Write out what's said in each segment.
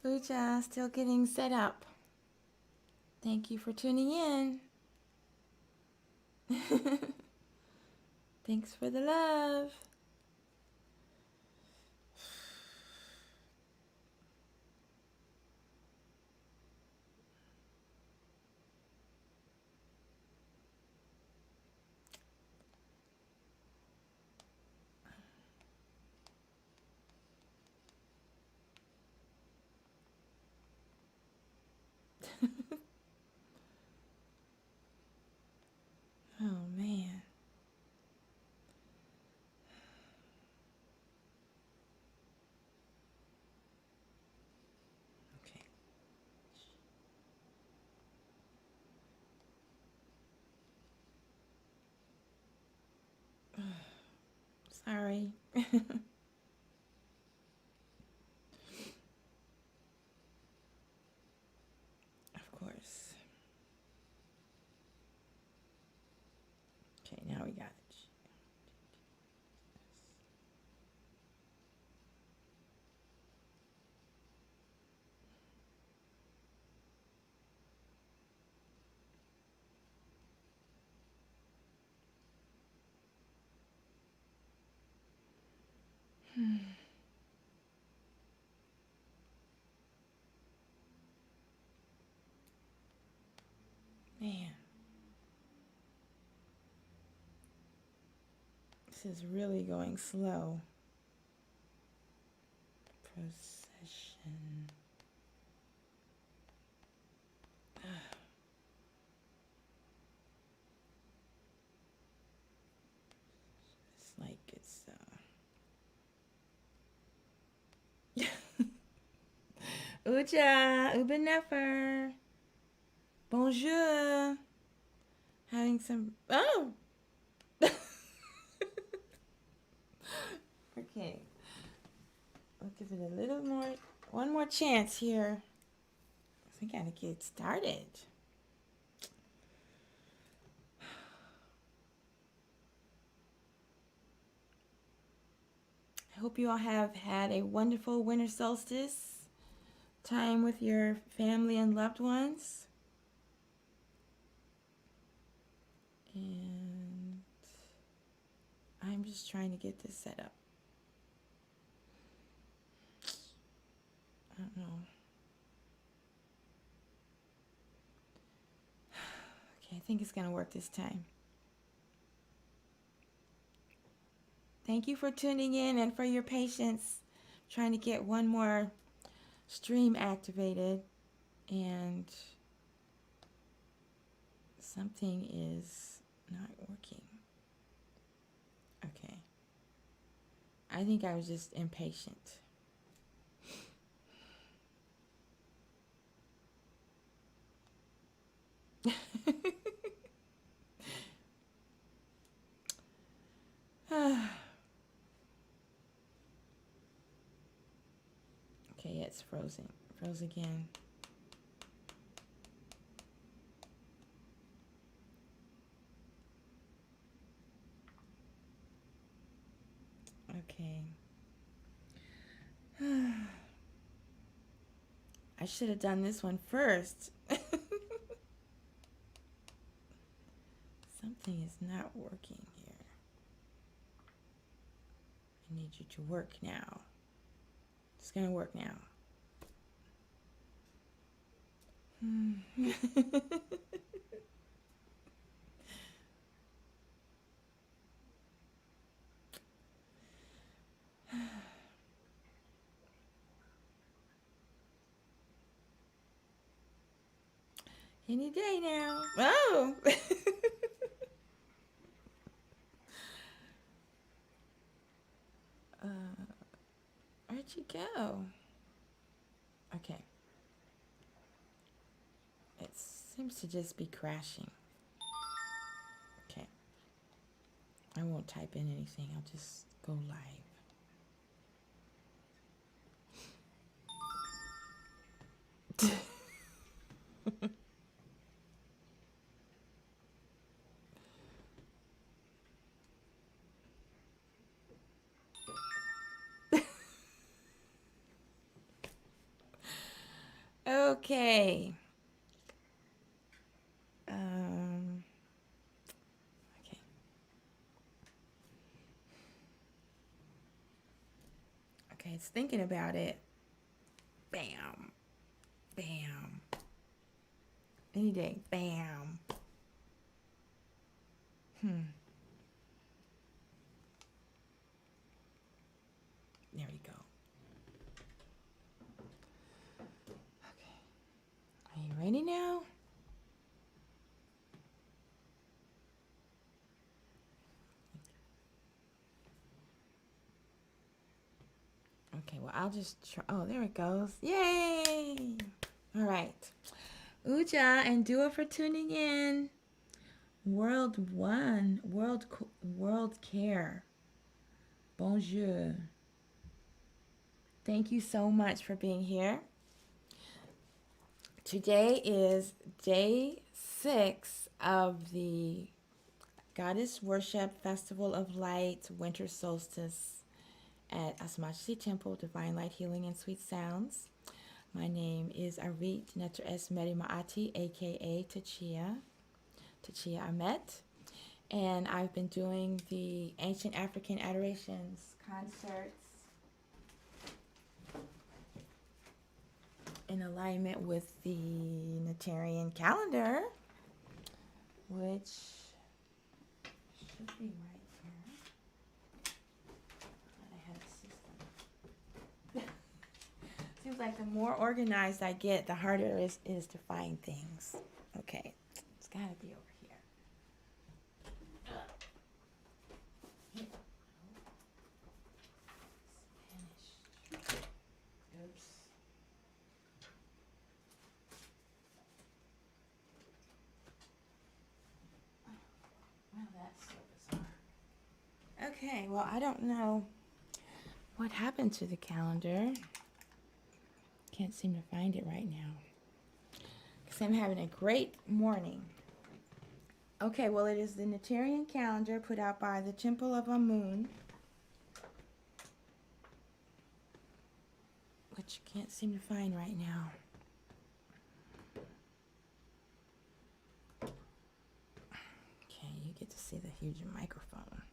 Lucha, still getting set up. Thank you for tuning in. Thanks for the love. Oh man. Okay. Sorry. Of course. Okay, now we got it. Man. This is really going slow. Procession. It's like it's Uja, Ubenefer. Bonjour. Having some Okay. I'll give it a little more, one more chance here. I gotta get started. I hope you all have had a wonderful winter solstice time with your family and loved ones. And I'm just trying to get this set up. I don't know. Okay, I think it's gonna work this time. Thank you for tuning in and for your patience. I'm trying to get one more stream activated, and something is not working. Okay. I think I was just impatient. Okay, it's frozen. Froze again. Okay. I should have done this one first. Something is not working here. I need you to work now. It's gonna work now. Any day now. Oh! Where'd you go? Okay. It seems to just be crashing. Okay. I won't type in anything. I'll just go live. Okay. Okay. Okay, it's thinking about it. Bam. Bam. Any day. Bam. There we go. Okay. Are you ready now? Okay, well, I'll just try. Oh, there it goes. Yay! All right. Uja and Dua for tuning in. World One, World Care. Bonjour. Thank you so much for being here. Today is day 6 of the Goddess Worship Festival of Light Winter Solstice at AstMaataJi Temple, Divine Light Healing and Sweet Sounds. My name is Arit AstMaataJi, aka Tachia Amet. And I've been doing the Ancient African Adorations concerts in alignment with the Neterian calendar, which should be right here. I had a system. Seems like the more organized I get, the harder it is to find things. Okay, it's got to be over here. Spanish. Oops. Well, that's so bizarre. Okay, well, I don't know what happened to the calendar. Can't seem to find it right now because I'm having a great morning. Okay, well, it is the Neterian calendar put out by the Temple of Amun, which I can't seem to find right now. Okay, you get to see the huge microphone.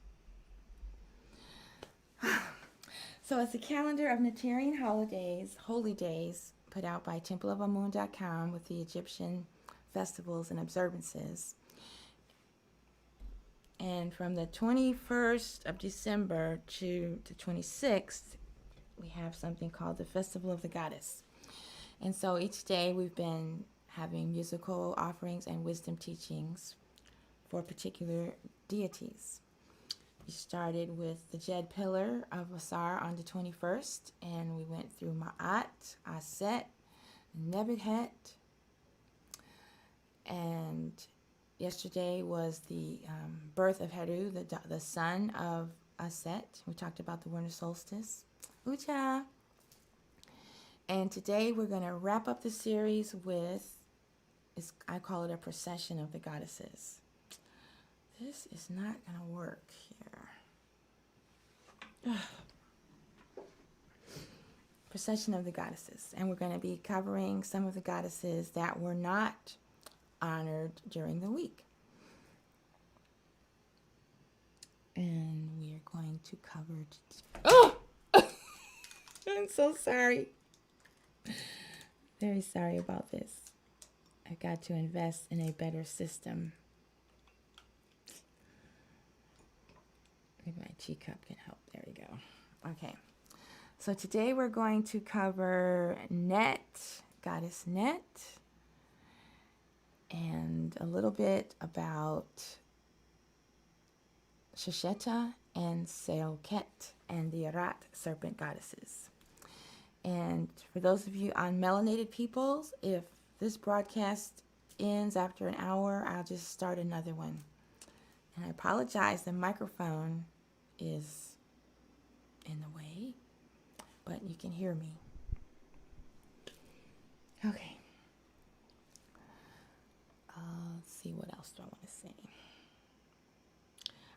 So it's a calendar of Neterian holidays, holy days, put out by templeofamun.com with the Egyptian festivals and observances. And from the 21st of December to the 26th, we have something called the Festival of the Goddess. And so each day we've been having musical offerings and wisdom teachings for particular deities. We started with the Jed Pillar of Asar on the 21st, and we went through Ma'at, Aset, Nebuchadnezzar, and yesterday was the birth of Heru, the son of Aset. We talked about the winter solstice. Ucha! And today we're going to wrap up the series with, I call it a procession of the goddesses. This is not going to work here. Procession of the goddesses. And we're going to be covering some of the goddesses that were not honored during the week. And we are going to cover... Oh! I'm so sorry. Very sorry about this. I've got to invest in a better system. Maybe my teacup can help. There we go. Okay. So today we're going to cover Net, Goddess Net, and a little bit about Shashat and Serpent and the Arat Serpent goddesses. And for those of you on melanated peoples, if this broadcast ends after an hour, I'll just start another one. And I apologize, the microphone is in the way, but you can hear me. Okay. Let's see, what else do I want to say?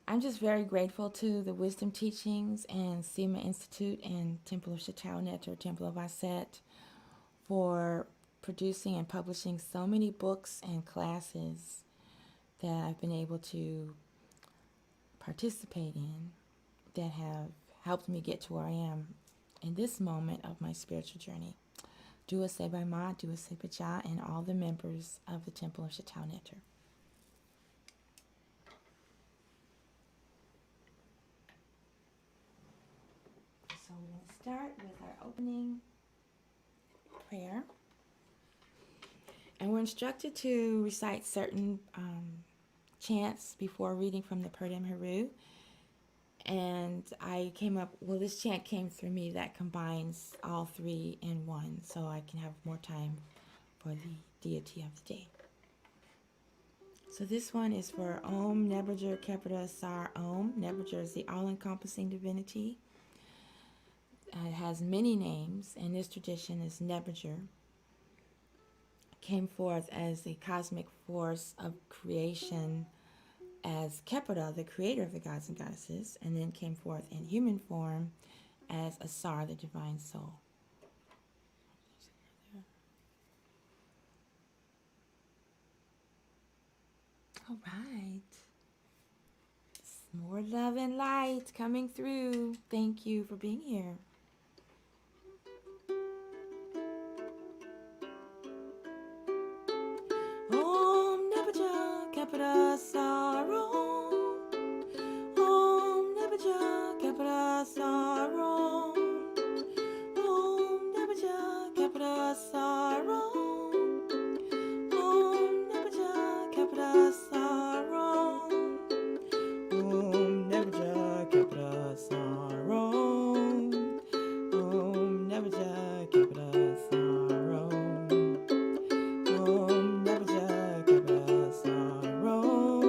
I'm just very grateful to the Wisdom Teachings and Sema Institute and Temple of Shashat or Temple of Aset for producing and publishing so many books and classes that I've been able to participate in that have helped me get to where I am in this moment of my spiritual journey. AstMaataJi, and all the members of the Temple of Shashat. So we're going to start with our opening prayer. And we're instructed to recite certain chants before reading from the Purdam Haru. And I came up, this chant came through me that combines all three in one, so I can have more time for the deity of the day. So this one is for Om Nebuchadnezzar Kepra Sar Om. Nebuchadnezzar is the all-encompassing divinity. It has many names, and this tradition is Nebuchadnezzar. Came forth as the cosmic force of creation as Kepra, the creator of the gods and goddesses, and then came forth in human form as Asar, the divine soul. All right. More love and light coming through. Thank you for being here. Om Nebuchadnezzar Kepra Sar Om. Om Nebuchadnezzar Kepra Sar Om. Om Nebuchadnezzar Kepra Sar Om. Om Nebuchadnezzar Kepra Sar Om. Om Nebuchadnezzar Kepra Sar Om. Om Nebuchadnezzar Kepra Sar Om. Om Nebuchadnezzar Kepra Sar Om. Om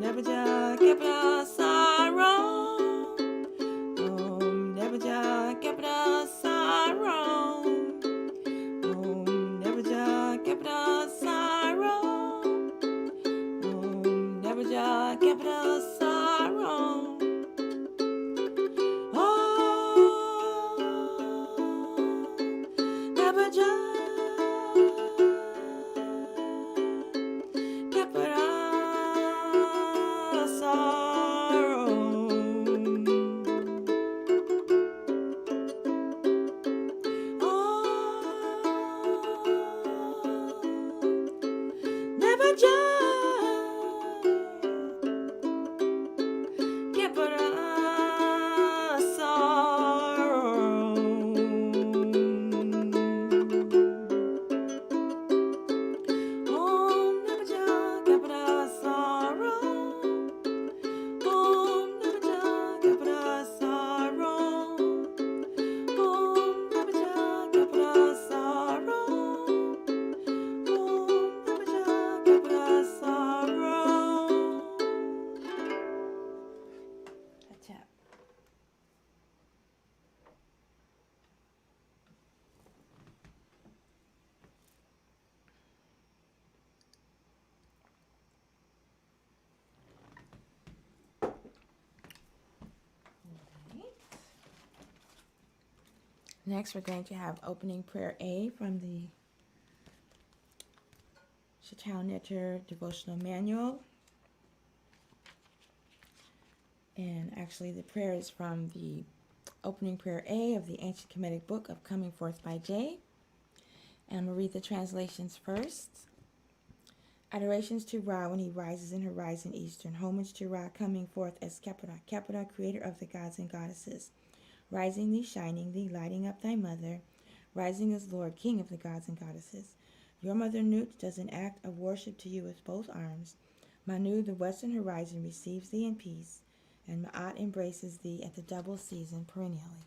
Nebuchadnezzar Kepra Sar Om. Om Nebuchadnezzar Kepra Sar Om. Om Nebuchadnezzar Kepra Sar Om. Om Nebuchadnezzar Kepra Sar Om. Om Nebuchadnezzar Kepra Sar Om. Next, we're going to have opening prayer A from the Shashat devotional manual. And actually, the prayer is from the opening prayer A of the ancient Kemetic book of Coming Forth by J. And I'm going to read the translations first. Adorations to Ra when he rises in horizon eastern. Homage to Ra coming forth as Kepra, Kepra, creator of the gods and goddesses. Rising thee, shining thee, lighting up thy mother, rising as Lord, King of the gods and goddesses. Your mother Newt does an act of worship to you with both arms. Manu, the western horizon, receives thee in peace, and Ma'at embraces thee at the double season perennially.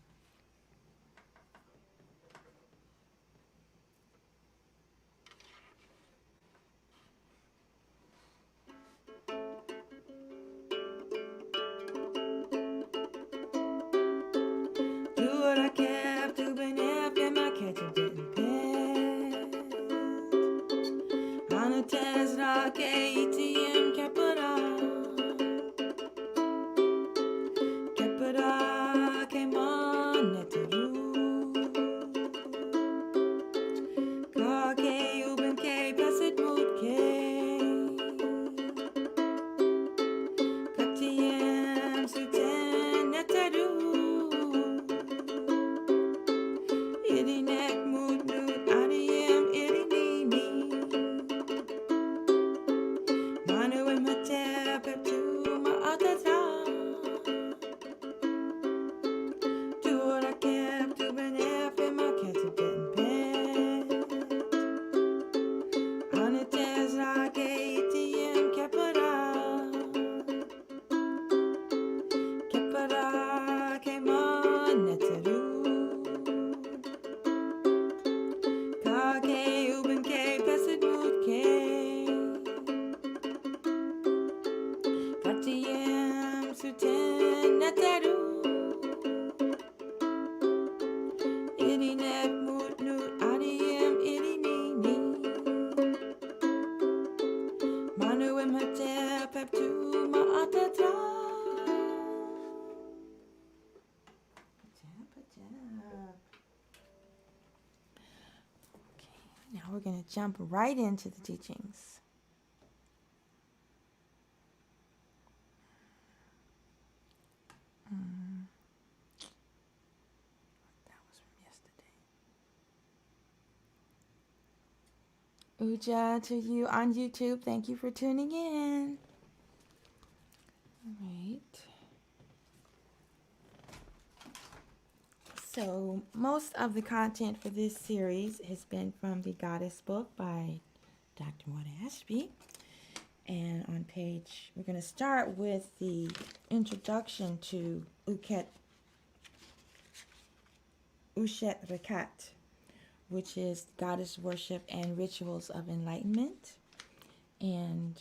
ATM Kepra Kage itiem kepara. Kepara kema neteru. Kage uben ke pesidut ke. Katiem suten neteru. Irinet mut nut adiem irinini. Manuem hatep peptu ma'atatra. Okay, now we're going to jump right into the teachings. That was from yesterday. Uja, to you on YouTube, thank you for tuning in. All right. So most of the content for this series has been from the Goddess book by Dr. AstMaataJi. And on page, we're going to start with the introduction to Ushet Rakat, which is goddess worship and rituals of enlightenment. And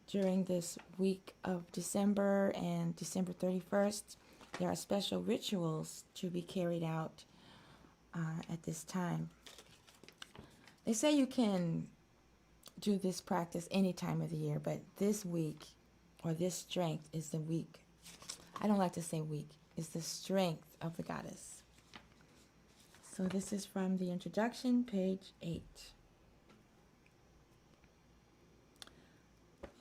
during this week of December and December 31st, there are special rituals to be carried out at this time. They say you can do this practice any time of the year, but this week, or this strength, is the week. I don't like to say week. It's the strength of the goddess. So this is from the introduction, page 8.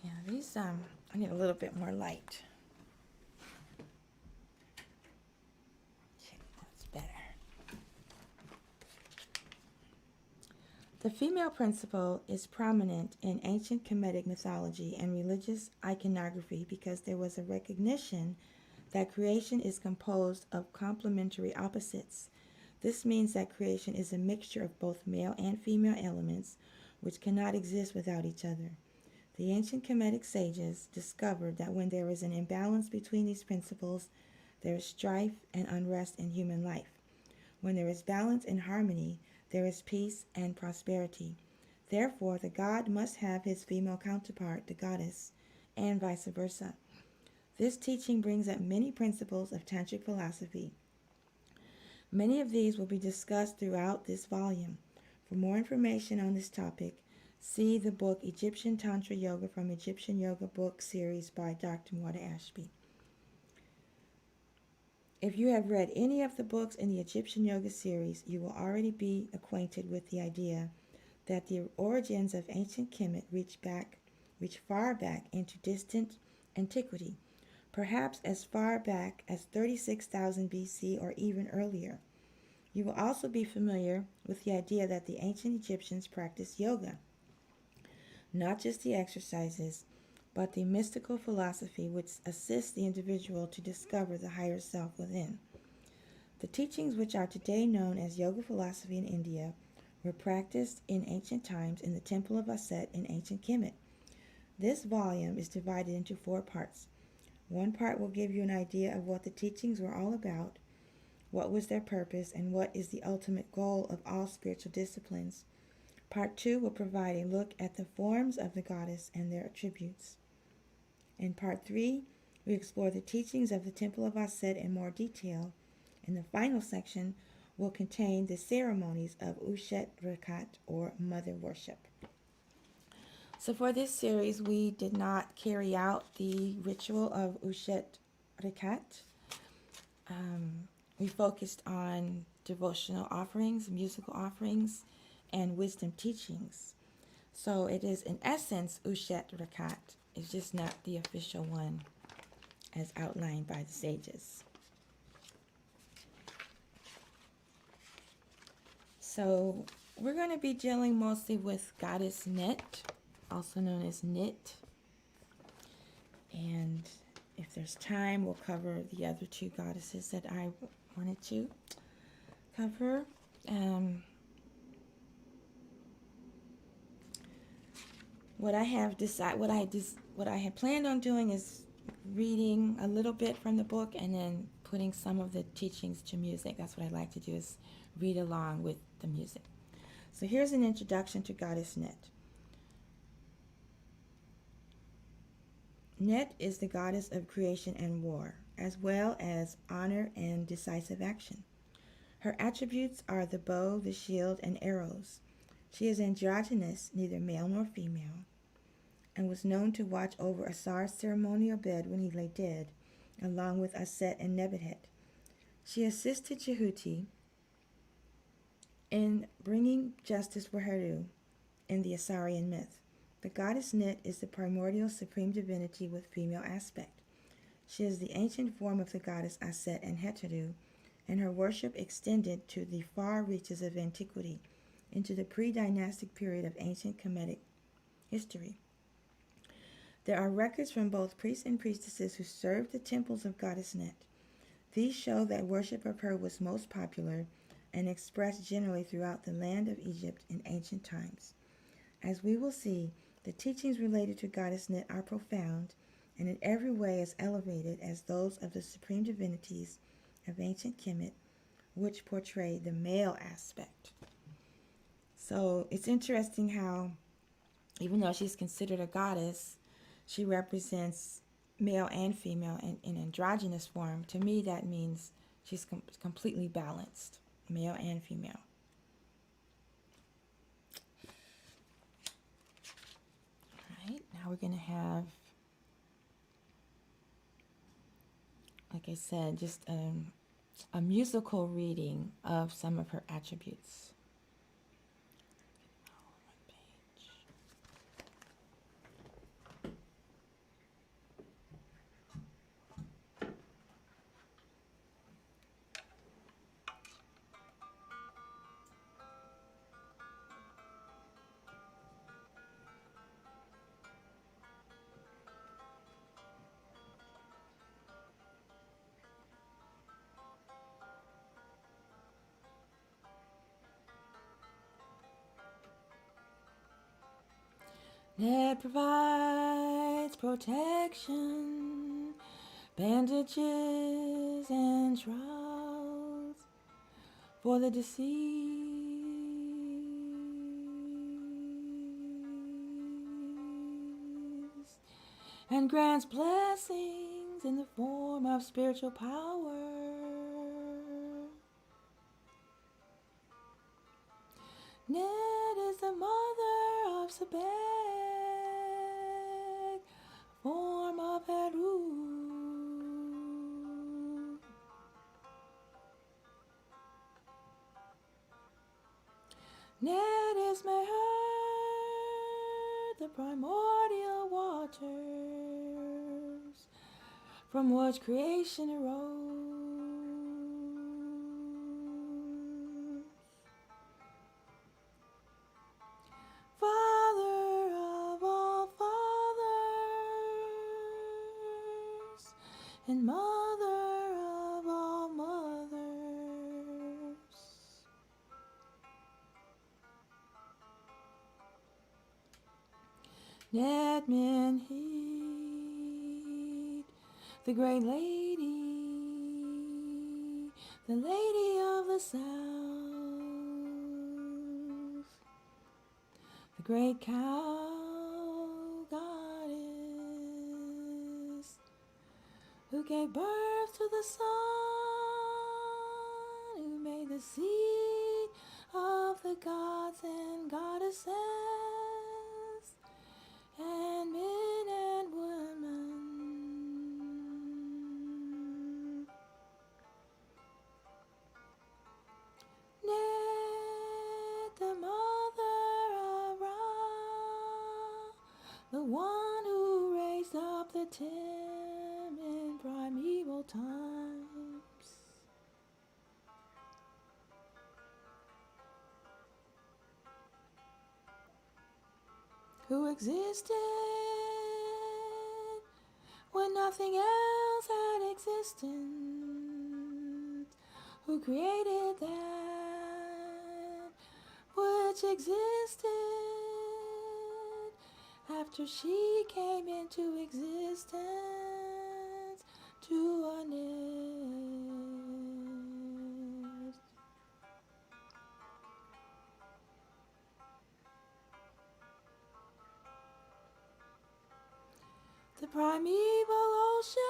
Yeah, these, I need a little bit more light. Okay, that's better. The female principle is prominent in ancient Kemetic mythology and religious iconography because there was a recognition that creation is composed of complementary opposites. This means that creation is a mixture of both male and female elements which cannot exist without each other. The ancient Kemetic sages discovered that when there is an imbalance between these principles, there is strife and unrest in human life. When there is balance and harmony, there is peace and prosperity. Therefore, the god must have his female counterpart, the goddess, and vice versa. This teaching brings up many principles of tantric philosophy. Many of these will be discussed throughout this volume. For more information on this topic, see the book Egyptian Tantra Yoga from Egyptian Yoga Book Series by Dr. AstMaataJi. If you have read any of the books in the Egyptian Yoga series, you will already be acquainted with the idea that the origins of ancient Kemet reach far back into distant antiquity, perhaps as far back as 36,000 BC or even earlier. You will also be familiar with the idea that the ancient Egyptians practiced yoga, not just the exercises, but the mystical philosophy which assists the individual to discover the higher self within. The teachings which are today known as yoga philosophy in India were practiced in ancient times in the temple of Aset in ancient Kemet. This volume is divided into 4 parts. One part will give you an idea of what the teachings were all about, what was their purpose, and what is the ultimate goal of all spiritual disciplines. Part 2 will provide a look at the forms of the goddess and their attributes. In Part 3, we explore the teachings of the Temple of Aset in more detail, and the final section will contain the ceremonies of Ushet Rakat, or Mother Worship. So for this series, we did not carry out the ritual of Ushet Rakat. We focused on devotional offerings, musical offerings, and wisdom teachings. So it is in essence Ushet Rakat. It's just not the official one as outlined by the sages. So we're going to be dealing mostly with Goddess Newt, also known as Nit. And if there's time, we'll cover the other 2 goddesses that I wanted to cover. what I have decided, what I had planned on doing is reading a little bit from the book and then putting some of the teachings to music. That's what I like to do, is read along with the music. So here's an introduction to Goddess Nut. Nut is the goddess of creation and war, as well as honor and decisive action. Her attributes are the bow, the shield, and arrows. She is androgynous, neither male nor female, and was known to watch over Asar's ceremonial bed when he lay dead, along with Aset and Nebuchadnezzar. She assisted Jehuti in bringing justice for Heru in the Asarian myth. The goddess Nut is the primordial supreme divinity with female aspect. She is the ancient form of the goddess Aset and Heteru, and her worship extended to the far reaches of antiquity, into the pre-dynastic period of ancient Kemetic history. There are records from both priests and priestesses who served the temples of Goddess Nut. These show that worship of her was most popular and expressed generally throughout the land of Egypt in ancient times. As we will see, the teachings related to Goddess Nut are profound and in every way as elevated as those of the supreme divinities of ancient Kemet, which portray the male aspect. So it's interesting how, even though she's considered a goddess, she represents male and female in androgynous form. To me, that means she's completely balanced, male and female. All right, now we're going to have, like I said, just a musical reading of some of her attributes. It provides protection, bandages, and shrouds for the deceased, and grants blessings in the form of spiritual power. Ned is the mother of Sebek, form of Heru. Ned is Meher, the primordial waters, from which creation arose. Father of all fathers, and mother of all mothers. Nedmenheed, the great lady, the lady of the south, the great cow goddess, who gave birth to the sun, who made the seed of the gods and goddesses, and men and women. Net, the mother of Ra, the one who raised up the Tim in primeval times. Who existed when nothing else had existence, who created that which existed after she came into existence to a nest. The primeval ocean,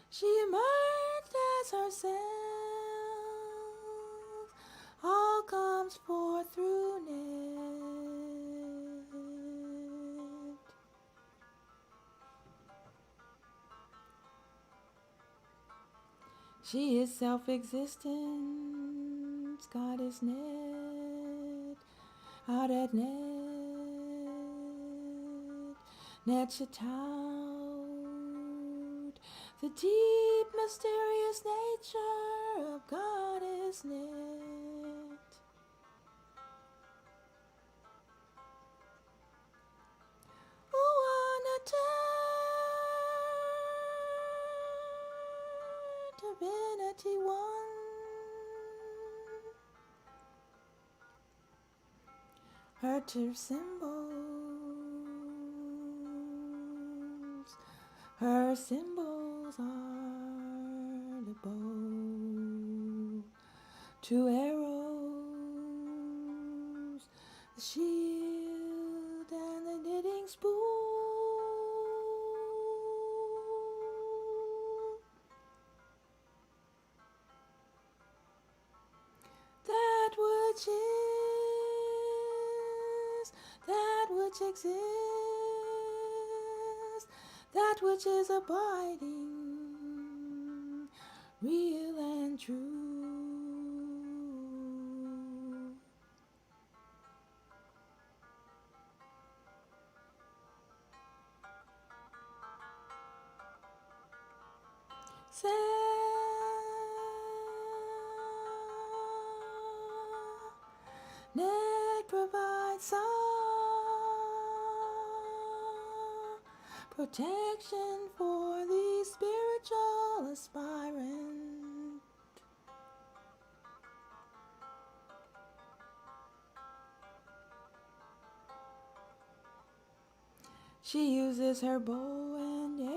she emerged as herself, all comes forth through Net. She is self-existence, Goddess Net, out at Net, Net Shashat, the deep mysterious nature of Goddess Net. Divinity One, her two symbols, her symbols are the bow, two arrows, the shield and the knitting spool. That which exists, that which is abiding, real and true. Net provides protection for the spiritual aspirant. She uses her bow and arrow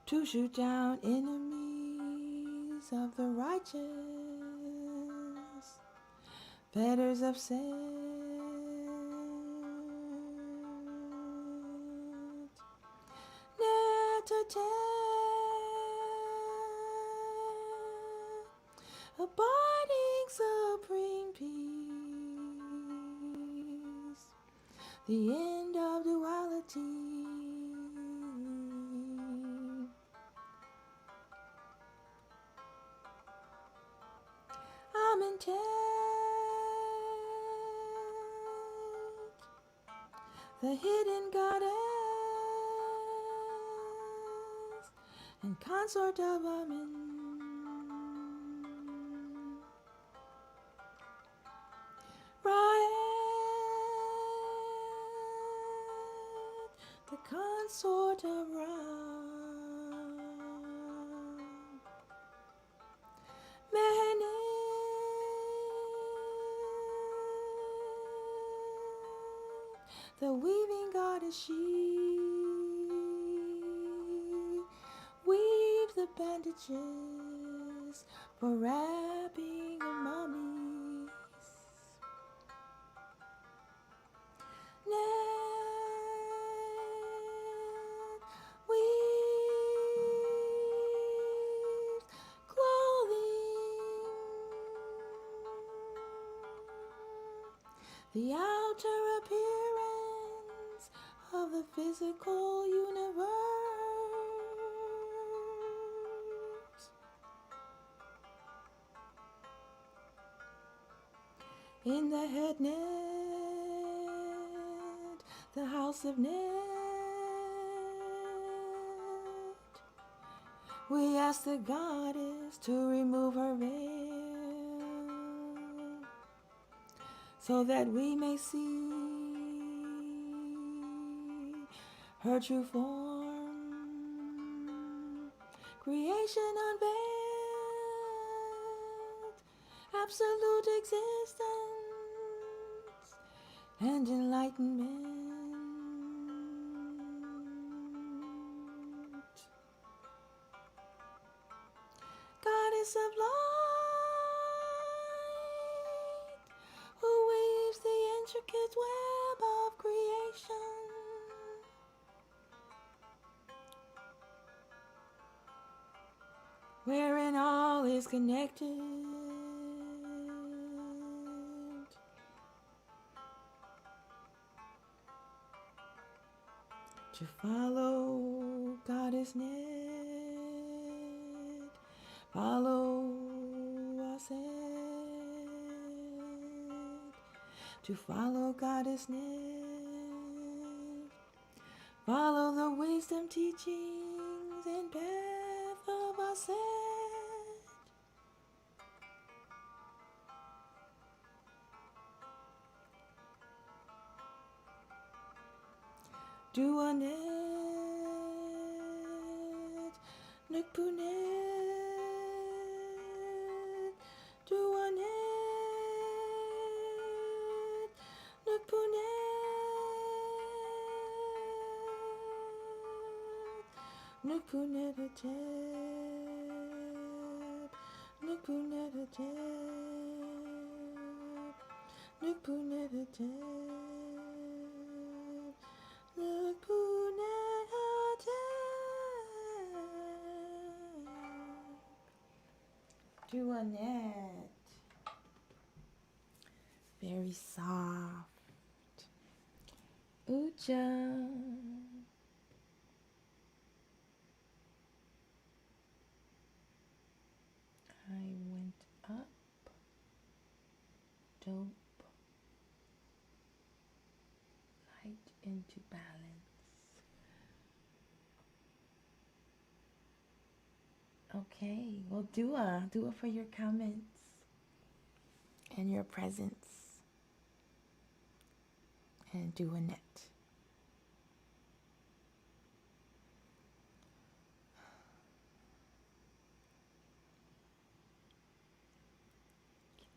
to shoot down enemies of the righteous, fetters of sin. Abiding supreme peace, the end of duality. I'm intent, the hidden goddess and consort of Amen. The consort of Ram, Mahanet, the weaving goddess, she weaves the bandages for wrapping the mummies. The outer appearance of the physical universe. In the head Net, the house of Net, we ask the goddess to remove her veil, so that we may see her true form. Creation unveiled, absolute existence and enlightenment. Goddess of light, who weaves the intricate web of creation. Wherein all is connected. To follow Goddess Newt, follow us, to follow Goddess Newt, follow the wisdom, teachings, and path of us. Do a net, Nukpunet, do a net, Nukpunet, Nukpunet a tab, Nukpunet a tab, Nukpunet a tab. Do a net. Very soft. Uja. I went up. Dope. Light into balance. Okay, well, Dua for your comments and your presence, and Dua net.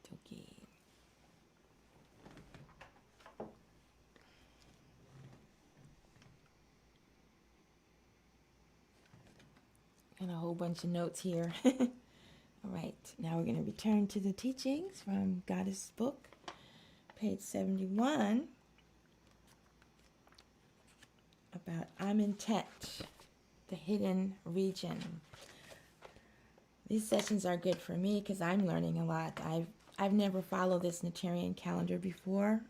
Toki. And a whole bunch of notes here. All right, now we're going to return to the teachings from Goddess book, page 71, about Amentet, the hidden region. These sessions are good for me because I'm learning a lot. I've never followed this Neterian calendar before,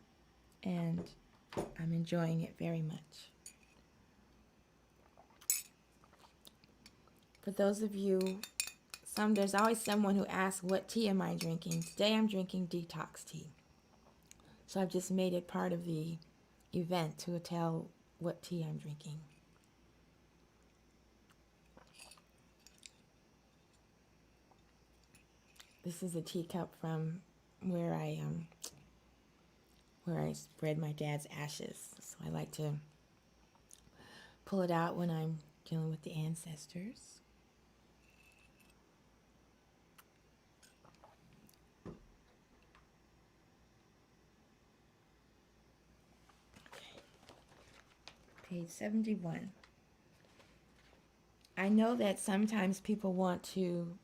and I'm enjoying it very much. For those of you, there's always someone who asks, what tea am I drinking? Today I'm drinking detox tea. So I've just made it part of the event to tell what tea I'm drinking. This is a teacup from where I spread my dad's ashes. So I like to pull it out when I'm dealing with the ancestors. Page 71. I know that sometimes people want to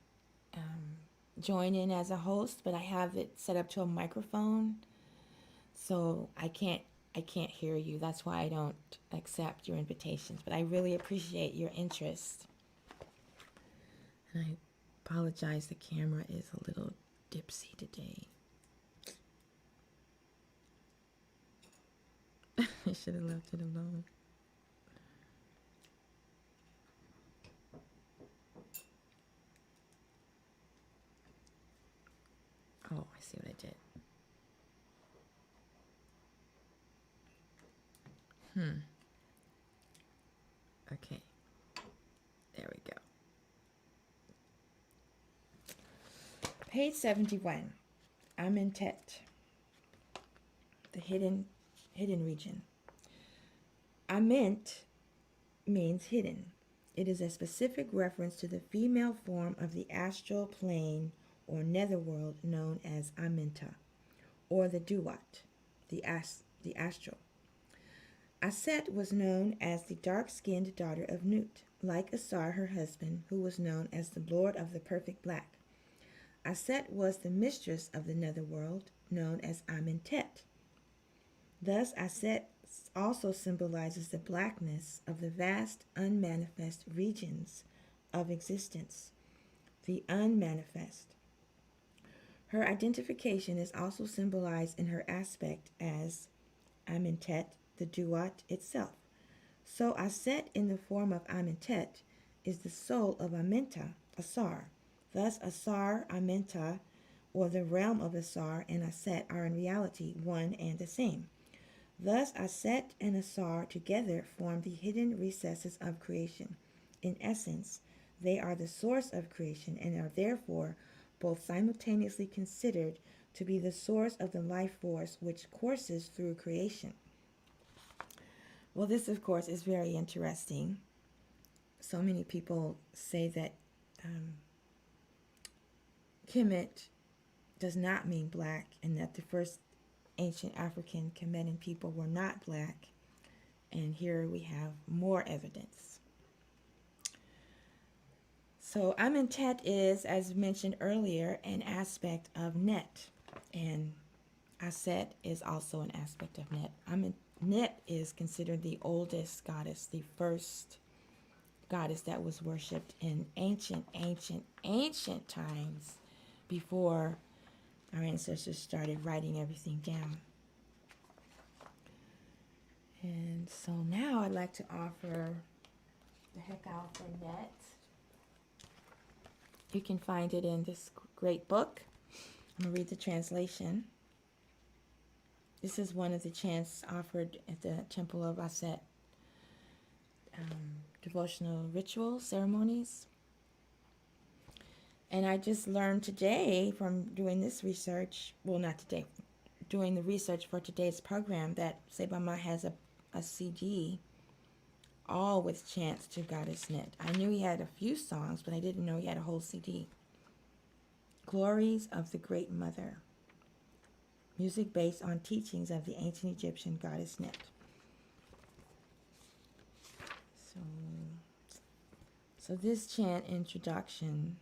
join in as a host, but I have it set up to a microphone, so I can't hear you. That's why I don't accept your invitations, but I really appreciate your interest. And I apologize, the camera is a little dipsy today. I should have left it alone. Oh, I see what I did. Okay. There we go. Page 71. Amentet, the hidden region. Ament means hidden. It is a specific reference to the female form of the astral plane or netherworld known as Amenta, or the Duat, the astral. Aset was known as the dark-skinned daughter of Newt, like Asar, her husband, who was known as the Lord of the Perfect Black. Aset was the mistress of the netherworld, known as Amentet. Thus, Aset also symbolizes the blackness of the vast, unmanifest regions of existence, the unmanifest. Her identification is also symbolized in her aspect as Amentet, the Duat itself. So Aset in the form of Amentet is the soul of Amenta, Asar. Thus Asar, Amenta, or the realm of Asar and Aset are in reality one and the same. Thus Aset and Asar together form the hidden recesses of creation. In essence, they are the source of creation and are therefore both simultaneously considered to be the source of the life force which courses through creation. Well, this, of course, is very interesting. So many people say that Kemet does not mean black, and that the first ancient African Kemetan people were not black. And here we have more evidence. So Amentet is, as mentioned earlier, an aspect of Net, and Aset is also an aspect of Net. Net is considered the oldest goddess, the first goddess that was worshipped in ancient times, before our ancestors started writing everything down. And so now I'd like to offer the Hekau for Net. You can find it in this great book. I'm going to read the translation. This is one of the chants offered at the Temple of Aset, devotional ritual ceremonies. And I just learned today from doing this research, well, not today, doing the research for today's program, that Sebama has a CD all with chants to Goddess Newt. I knew he had a few songs, but I didn't know he had a whole CD. Glories of the Great Mother. Music based on teachings of the ancient Egyptian Goddess Newt. So this chant introduction,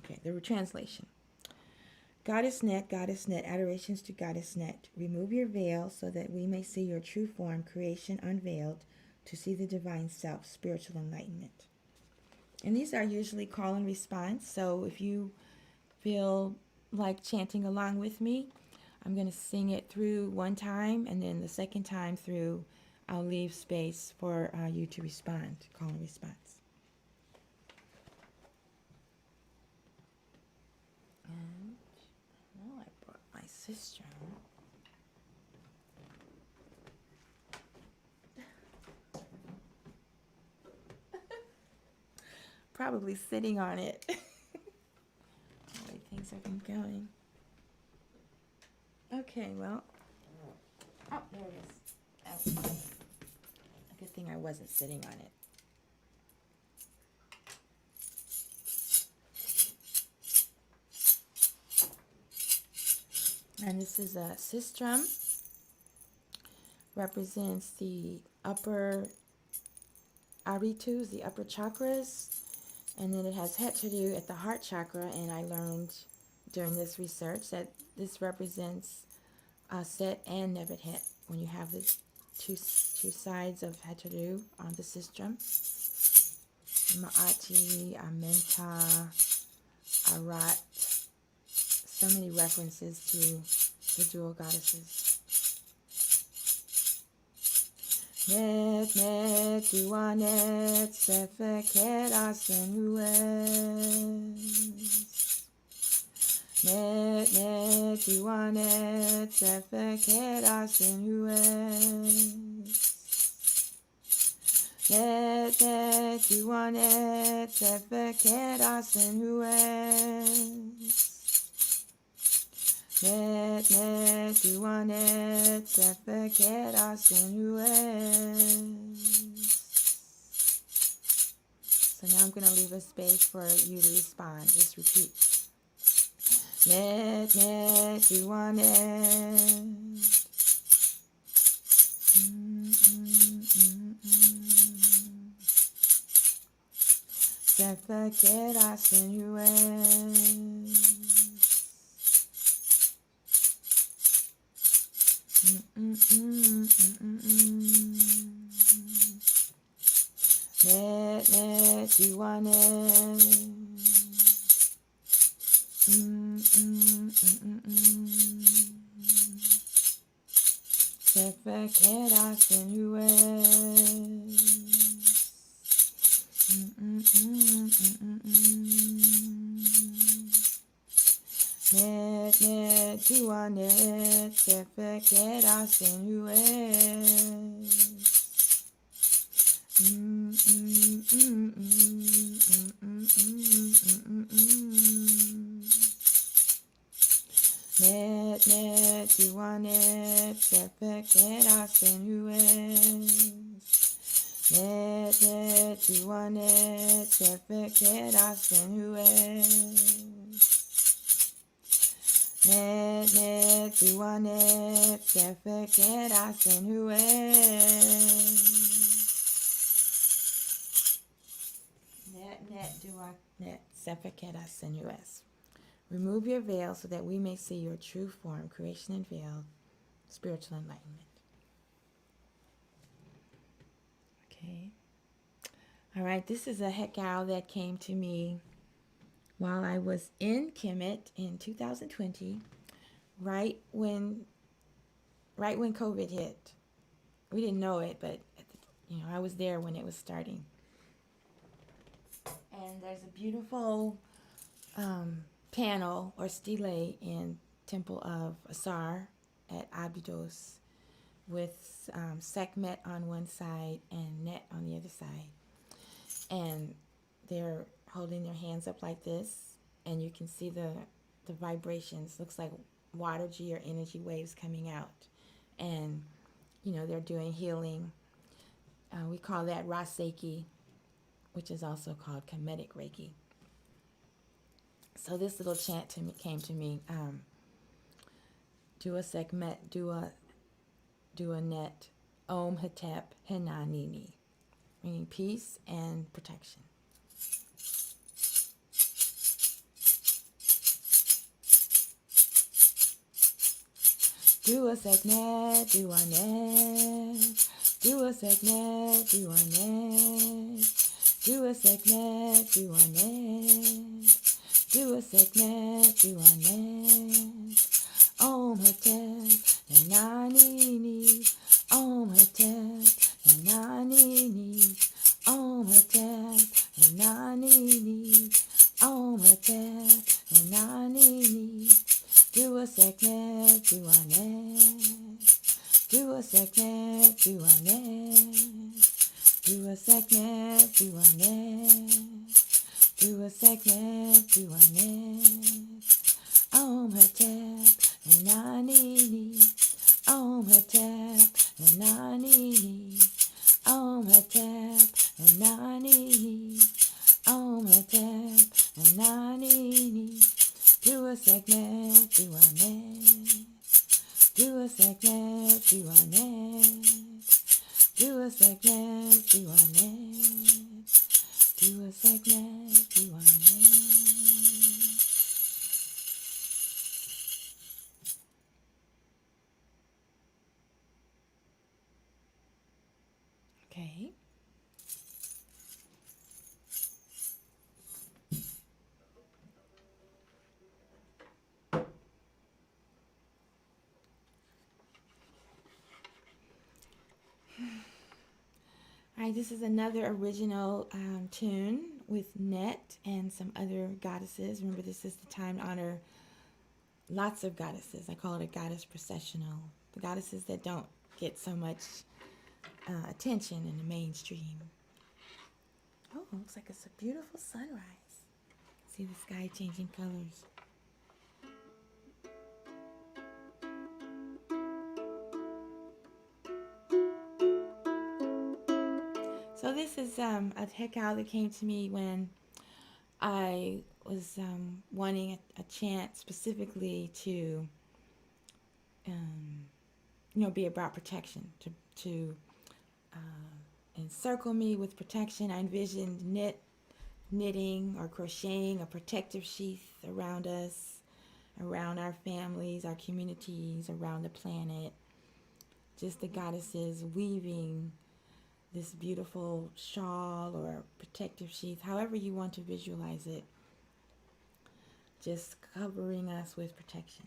okay, the translation. Goddess Newt, adorations to Goddess Newt. Remove your veil so that we may see your true form, creation unveiled, to see the divine self, spiritual enlightenment. And these are usually call and response, so if you feel like chanting along with me, I'm going to sing it through one time, and then the second time through, I'll leave space for you to respond, call and response. And I brought my sister. Probably sitting on it. The way things have been going. Okay, well. Oh, there it is. Oh, a good thing I wasn't sitting on it. And this is a sistrum. Represents the upper aritus, the upper chakras. And then it has Heteru at the heart chakra. And I learned during this research that this represents Set and Nebuchadnezzar when you have the two sides of Heteru on the sistrum. Ma'ati, Amenta, Arat. So many references to the dual goddesses. Net, duanet, sefeket asenues. Net, duanet, sefeket asenues. Net, duanet, sefeket asenues. Net, duanet, sefeket asenues. So now I'm going to leave a space for you to respond. Just repeat. Net, net, do one net. Sepakera sinues. Net, net, do one net. Sepakera sinues. Net, net, do one net. Sepakera sinues. Net, net, do one net. Sepakera sinues. Net, net, do one net. Sepakera sinues. Net, net, do one net. Sepakera sinues. Net, net, do one net. Sepakera sinues. Remove your veil so that we may see your true form, creation and veil, spiritual enlightenment. Okay. All right, this is a hekau that came to me while I was in Kemet in 2020, right when COVID hit. We didn't know it, but I was there when it was starting. And there's a beautiful panel or stele in Temple of Asar at Abydos with Sekhmet on one side and Net on the other side. And they're holding their hands up like this, and you can see the vibrations. Looks like AstMaataJi or energy waves coming out. And, they're doing healing. We call that Raseki, which is also called Kemetic Reiki. So this little chant came to me. Do a Sekhmet, do a Net, Om Hetep Henanini, meaning peace and protection. Do a Sekhmet, do a Net, do a Sekhmet, do a Net, do a Sekhmet, do a Net, do a Sekhmet, do a Net. Om Hetep Henanini, Om Hetep Henanini, Om Hetep Henanini, Om Hetep Henanini. Do a Sekhmet, do a Net, do a Sekhmet, do a Net, do a Sekhmet, do a Net, do a Sekhmet, do a Net. Om Hetep Henanini, Om Hetep Henanini, Om Hetep Henanini, Om Hetep Henanini. Do a Sekhmet, do a Net, do a Sekhmet, do a Net, do a Sekhmet, do a Net, do a Sekhmet, do a Net. Okay. All right, this is another original tune with Net and some other goddesses. Remember, this is the time to honor lots of goddesses. I call it a goddess processional. The goddesses that don't get so much attention in the mainstream. Oh, looks like it's a beautiful sunrise. See the sky changing colors. So this is a hekaw that came to me when I was wanting a chant specifically to, be about protection, to encircle me with protection. I envisioned knitting or crocheting a protective sheath around us, around our families, our communities, around the planet. Just the goddesses weaving this beautiful shawl or protective sheath, however you want to visualize it, just covering us with protection.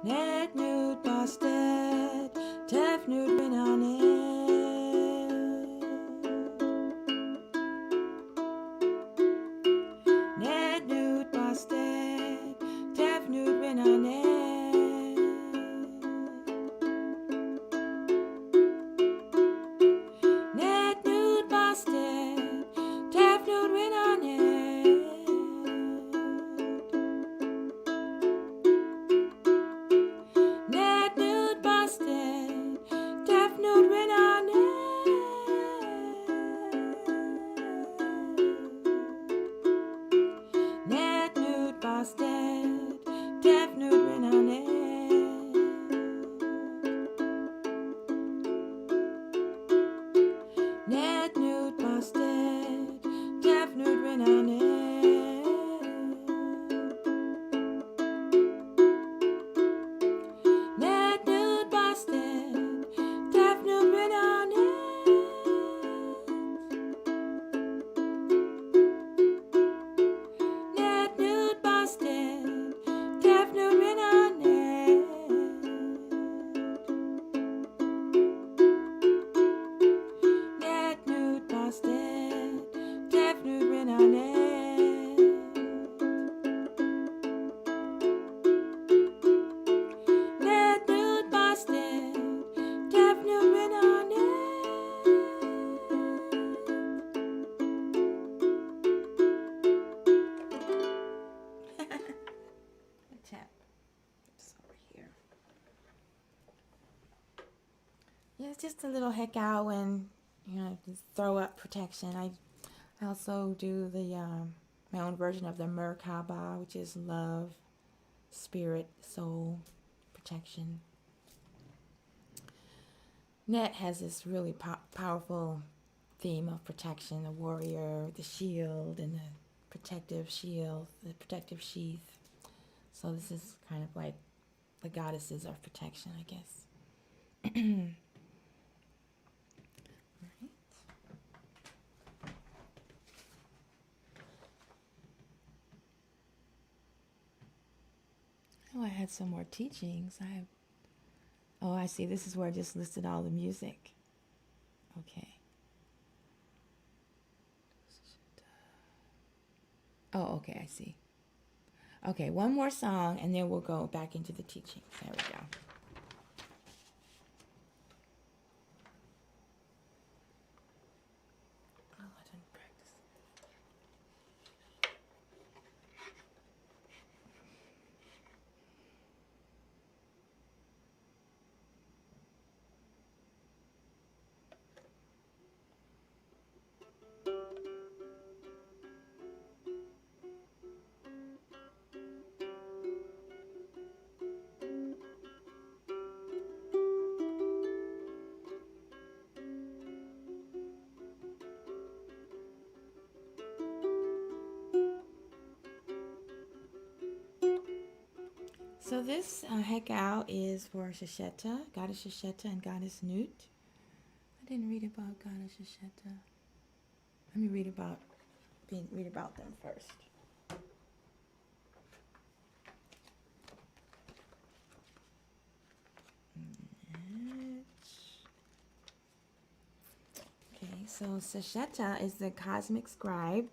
Net Newt Bosted, Tef Newt Rinane. Net Newt Bosted, Tef Newt Rinane. Net Newt Bosted, Tef Newt Rinane. Net Newt Bosted, Tef Newt Rinane. Net Newt Bosted, Tef Newt Rinane. Net Newt Bosted, Tef Newt Rinane. Net Newt Bosted, Tef Newt Rinane. Net Newt Bosted, Tef Newt Rinane. Net Newt Bosted, Tef Newt Rinane. Net Newt Bosted, Tef Newt Rinane. Tap. It's over here. Yeah, it's just a little hekaw and just throw up protection. I also do the my own version of the Merkaba, which is love, spirit, soul, protection. Net has this really powerful theme of protection: the warrior, the shield, and the protective shield, the protective sheath. So this is kind of like the goddesses of protection, I guess. Oh, I had some more teachings. I see. This is where I just listed all the music. Okay. Oh, okay, I see. Okay, one more song, and then we'll go back into the teachings. There we go. Oh, I didn't practice. So this hekaw is for Shashat, Goddess Shashat and Goddess Newt. I didn't read about Goddess Shashat. Let me read about them first. Okay, so Shashat is the cosmic scribe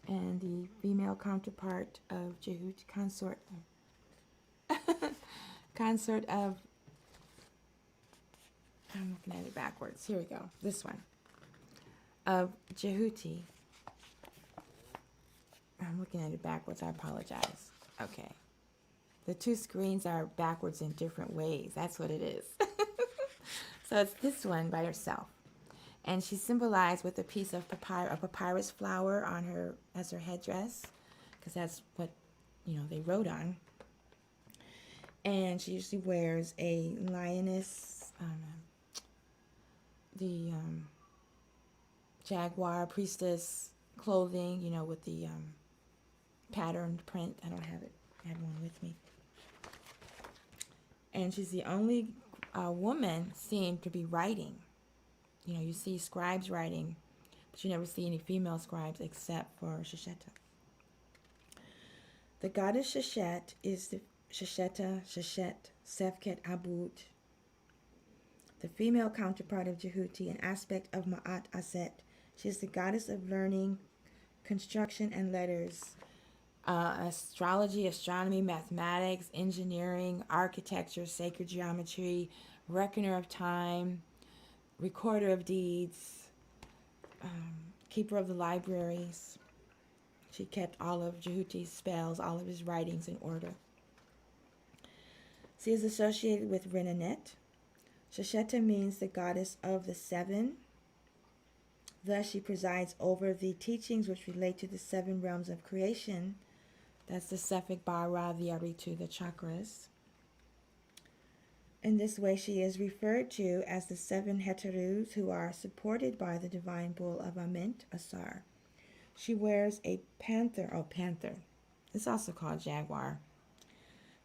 and the female counterpart of Jehut, consort of, I'm looking at it backwards. Here we go. This one. Of Jehuti. I'm looking at it backwards. I apologize. Okay. The two screens are backwards in different ways. That's what it is. So it's this one by herself. And she's symbolized with a piece of papyrus flower on her as her headdress, because that's what, they wrote on. And she usually wears a lioness, the jaguar priestess clothing, with the patterned print. I don't have it. I had one with me. And she's the only woman seen to be writing. You see scribes writing, but you never see any female scribes except for Shashat. The goddess Shashat is the Shashat, Sefket Abut, the female counterpart of Jehuti, an aspect of Ma'at Aset. She is the goddess of learning, construction, and letters, astrology, astronomy, mathematics, engineering, architecture, sacred geometry, reckoner of time, recorder of deeds, keeper of the libraries. She kept all of Jehuti's spells, all of his writings in order. She is associated with Renanet. Shasheta means the goddess of the seven. Thus, she presides over the teachings which relate to the seven realms of creation. That's the Sefik, Bara, the Aritu, the chakras. In this way, she is referred to as the seven Heterus, who are supported by the divine bull of Ament, Asar. She wears a panther. It's also called jaguar.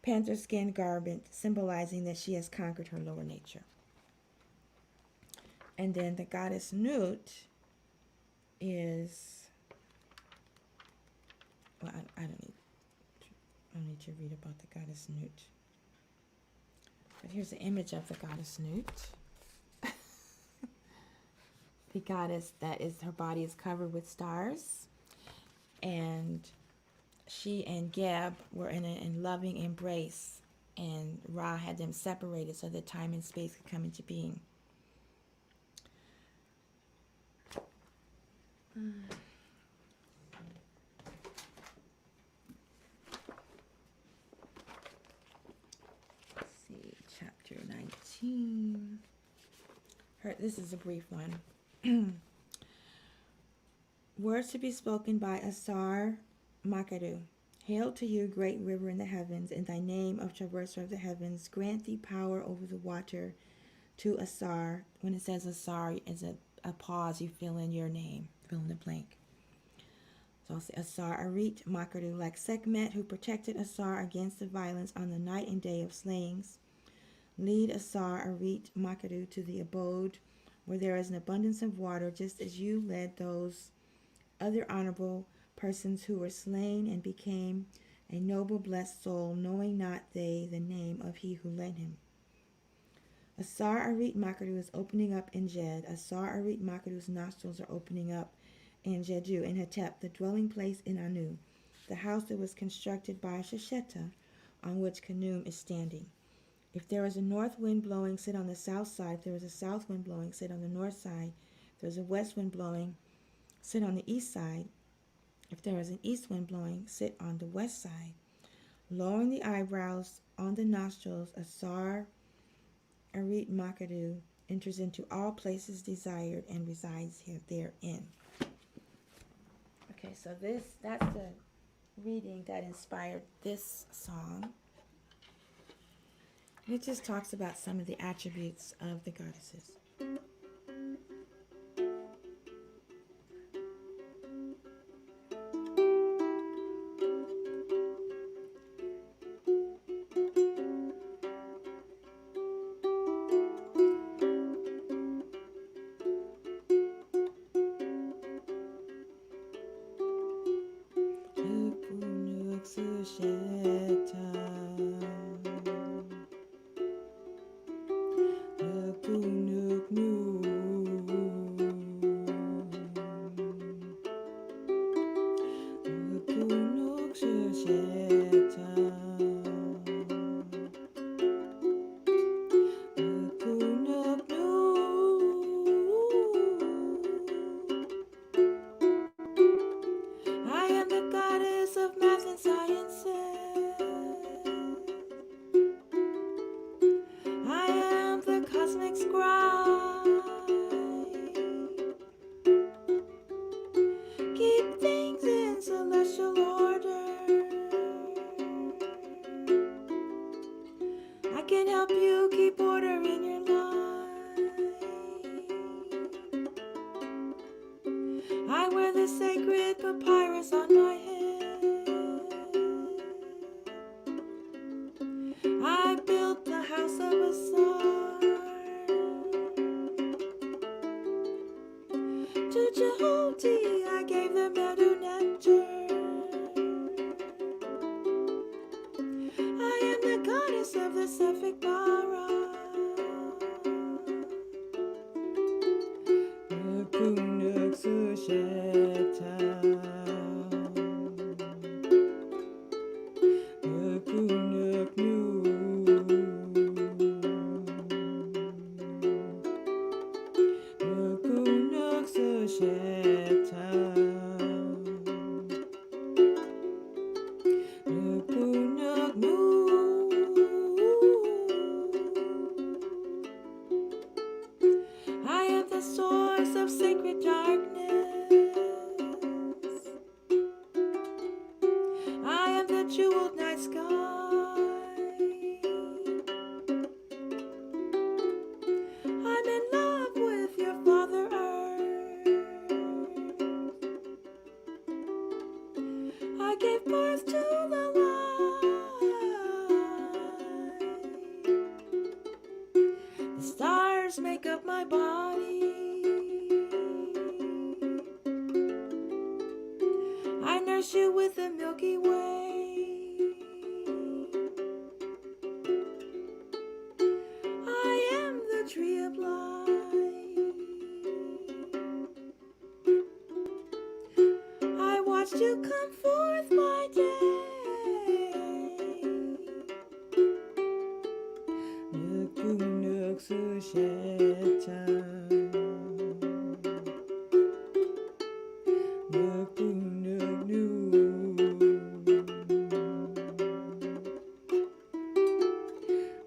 Panther skin garment, symbolizing that she has conquered her lower nature. And then the goddess Newt is, well, I don't need to read about the goddess Newt. But here's an image of the goddess Newt. The goddess her body is covered with stars. And she and Geb were in a loving embrace. And Ra had them separated so that time and space could come into being. Let's see, chapter 19. This is a brief one. Words to be spoken by Asar Makaru. Hail to you, great river in the heavens, in thy name of traverser of the heavens, grant thee power over the water to Asar. When it says Asar, it's a pause, you fill in your name, fill in the blank. So I'll say Asar Arit Makaru, like Sekhmet, who protected Asar against the violence on the night and day of slayings. Lead Asar Arit Makaru to the abode where there is an abundance of water, just as you led those other honorable persons who were slain and became a noble blessed soul, knowing not they the name of he who led him. Asar Arit Makaru is opening up in Jed. Asar Arit Makaru's nostrils are opening up in Jedu, in Hetep, the dwelling place in Anu, the house that was constructed by Shasheta, on which Kanum is standing. If there is a north wind blowing, sit on the south side. If there is a south wind blowing, sit on the north side. If there is a west wind blowing, sit on the east side. If there is an east wind blowing, sit on the west side. Lowering the eyebrows on the nostrils, Asar Arit Makaru enters into all places desired and resides here therein. Okay, so that's the reading that inspired this song. It just talks about some of the attributes of the goddesses. I am the goddess of math and sciences. I wear the sacred papyrus on my head. I built the house of a star. To Jehovah I gave the meadow nectar. I am the goddess of the Suffolk Bara. Nukunuk Susheta. Nukunuk Newt. Nukunuk Susheta. Nukunuk Newt. I am the source of sacred darkness. I am the jeweled night sky. I'm in love with your Father Earth. I gave birth to the light. The stars make up my body. I nurse you with the Milky Way. I am the tree of life. I watched you come forth by day. Nukunuk Susheta. Nukunuk Newt.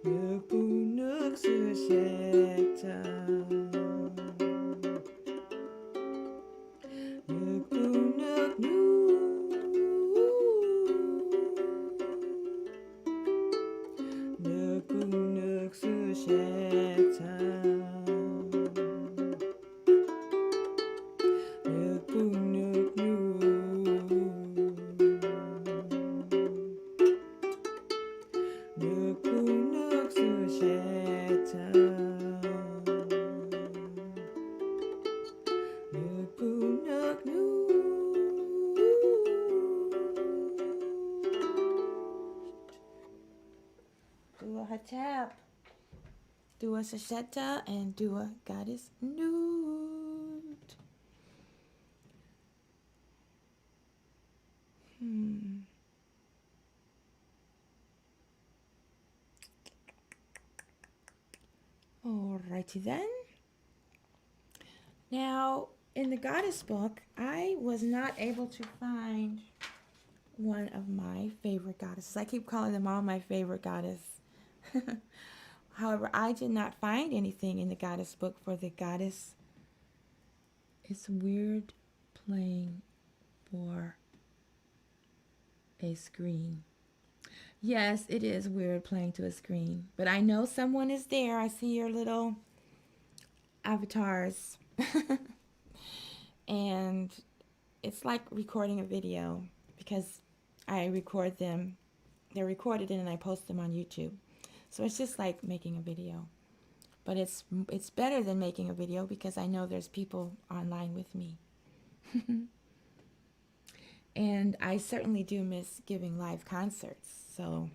Nukunuk Susheta. Nukunuk Newt. Nukunuk Susheta. Nukunuk Newt. Nukunuk Susheta. Nukunuk Newt. Do a Hatap. Do a Shashat and do a Goddess Newt. Alrighty then. Now, in the Goddess book, I was not able to find one of my favorite goddesses. I keep calling them all my favorite goddess. However, I did not find anything in the Goddess book for the goddess. It's weird playing for a screen. Yes, it is weird playing to a screen, but I know someone is there. I see your little avatars. And it's like recording a video because I record them. They're recorded and I post them on YouTube. So it's just like making a video. But it's better than making a video because I know there's people online with me. And I certainly do miss giving live concerts. So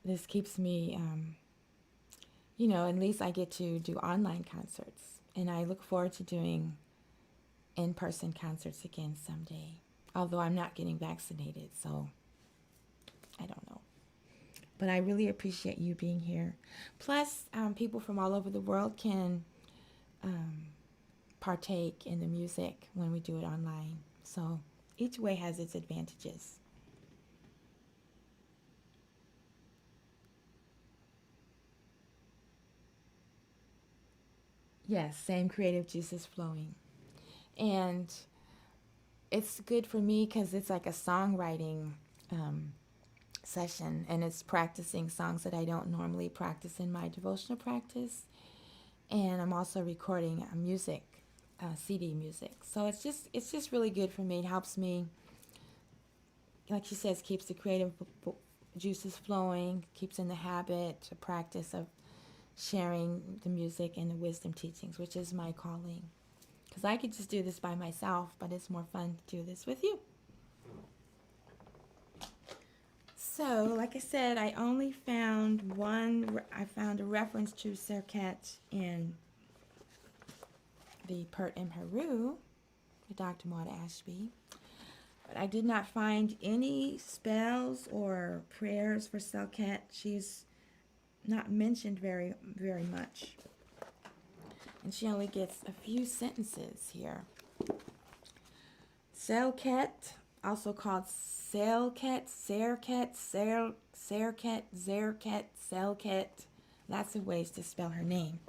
this keeps me, at least I get to do online concerts. And I look forward to doing in-person concerts again someday. Although I'm not getting vaccinated, so I don't know. But I really appreciate you being here. Plus, people from all over the world can partake in the music when we do it online. So each way has its advantages. Yes, same creative juices flowing. And it's good for me because it's like a songwriting session, and it's practicing songs that I don't normally practice in my devotional practice. And I'm also recording music CD music. So it's just really good for me. It helps me, like she says, keeps the creative juices flowing, keeps in the habit, the practice of sharing the music and the wisdom teachings, which is my calling. Because I could just do this by myself, but it's more fun to do this with you. So, like I said, I only found I found a reference to Serpent in the Pert and Heru, by Dr. AstMaataJi. But I did not find any spells or prayers for Serpent. She's not mentioned very, very much. And she only gets a few sentences here. Serpent, also called Selket, Serket, Serket, Zerket, Selket. Lots of ways to spell her name.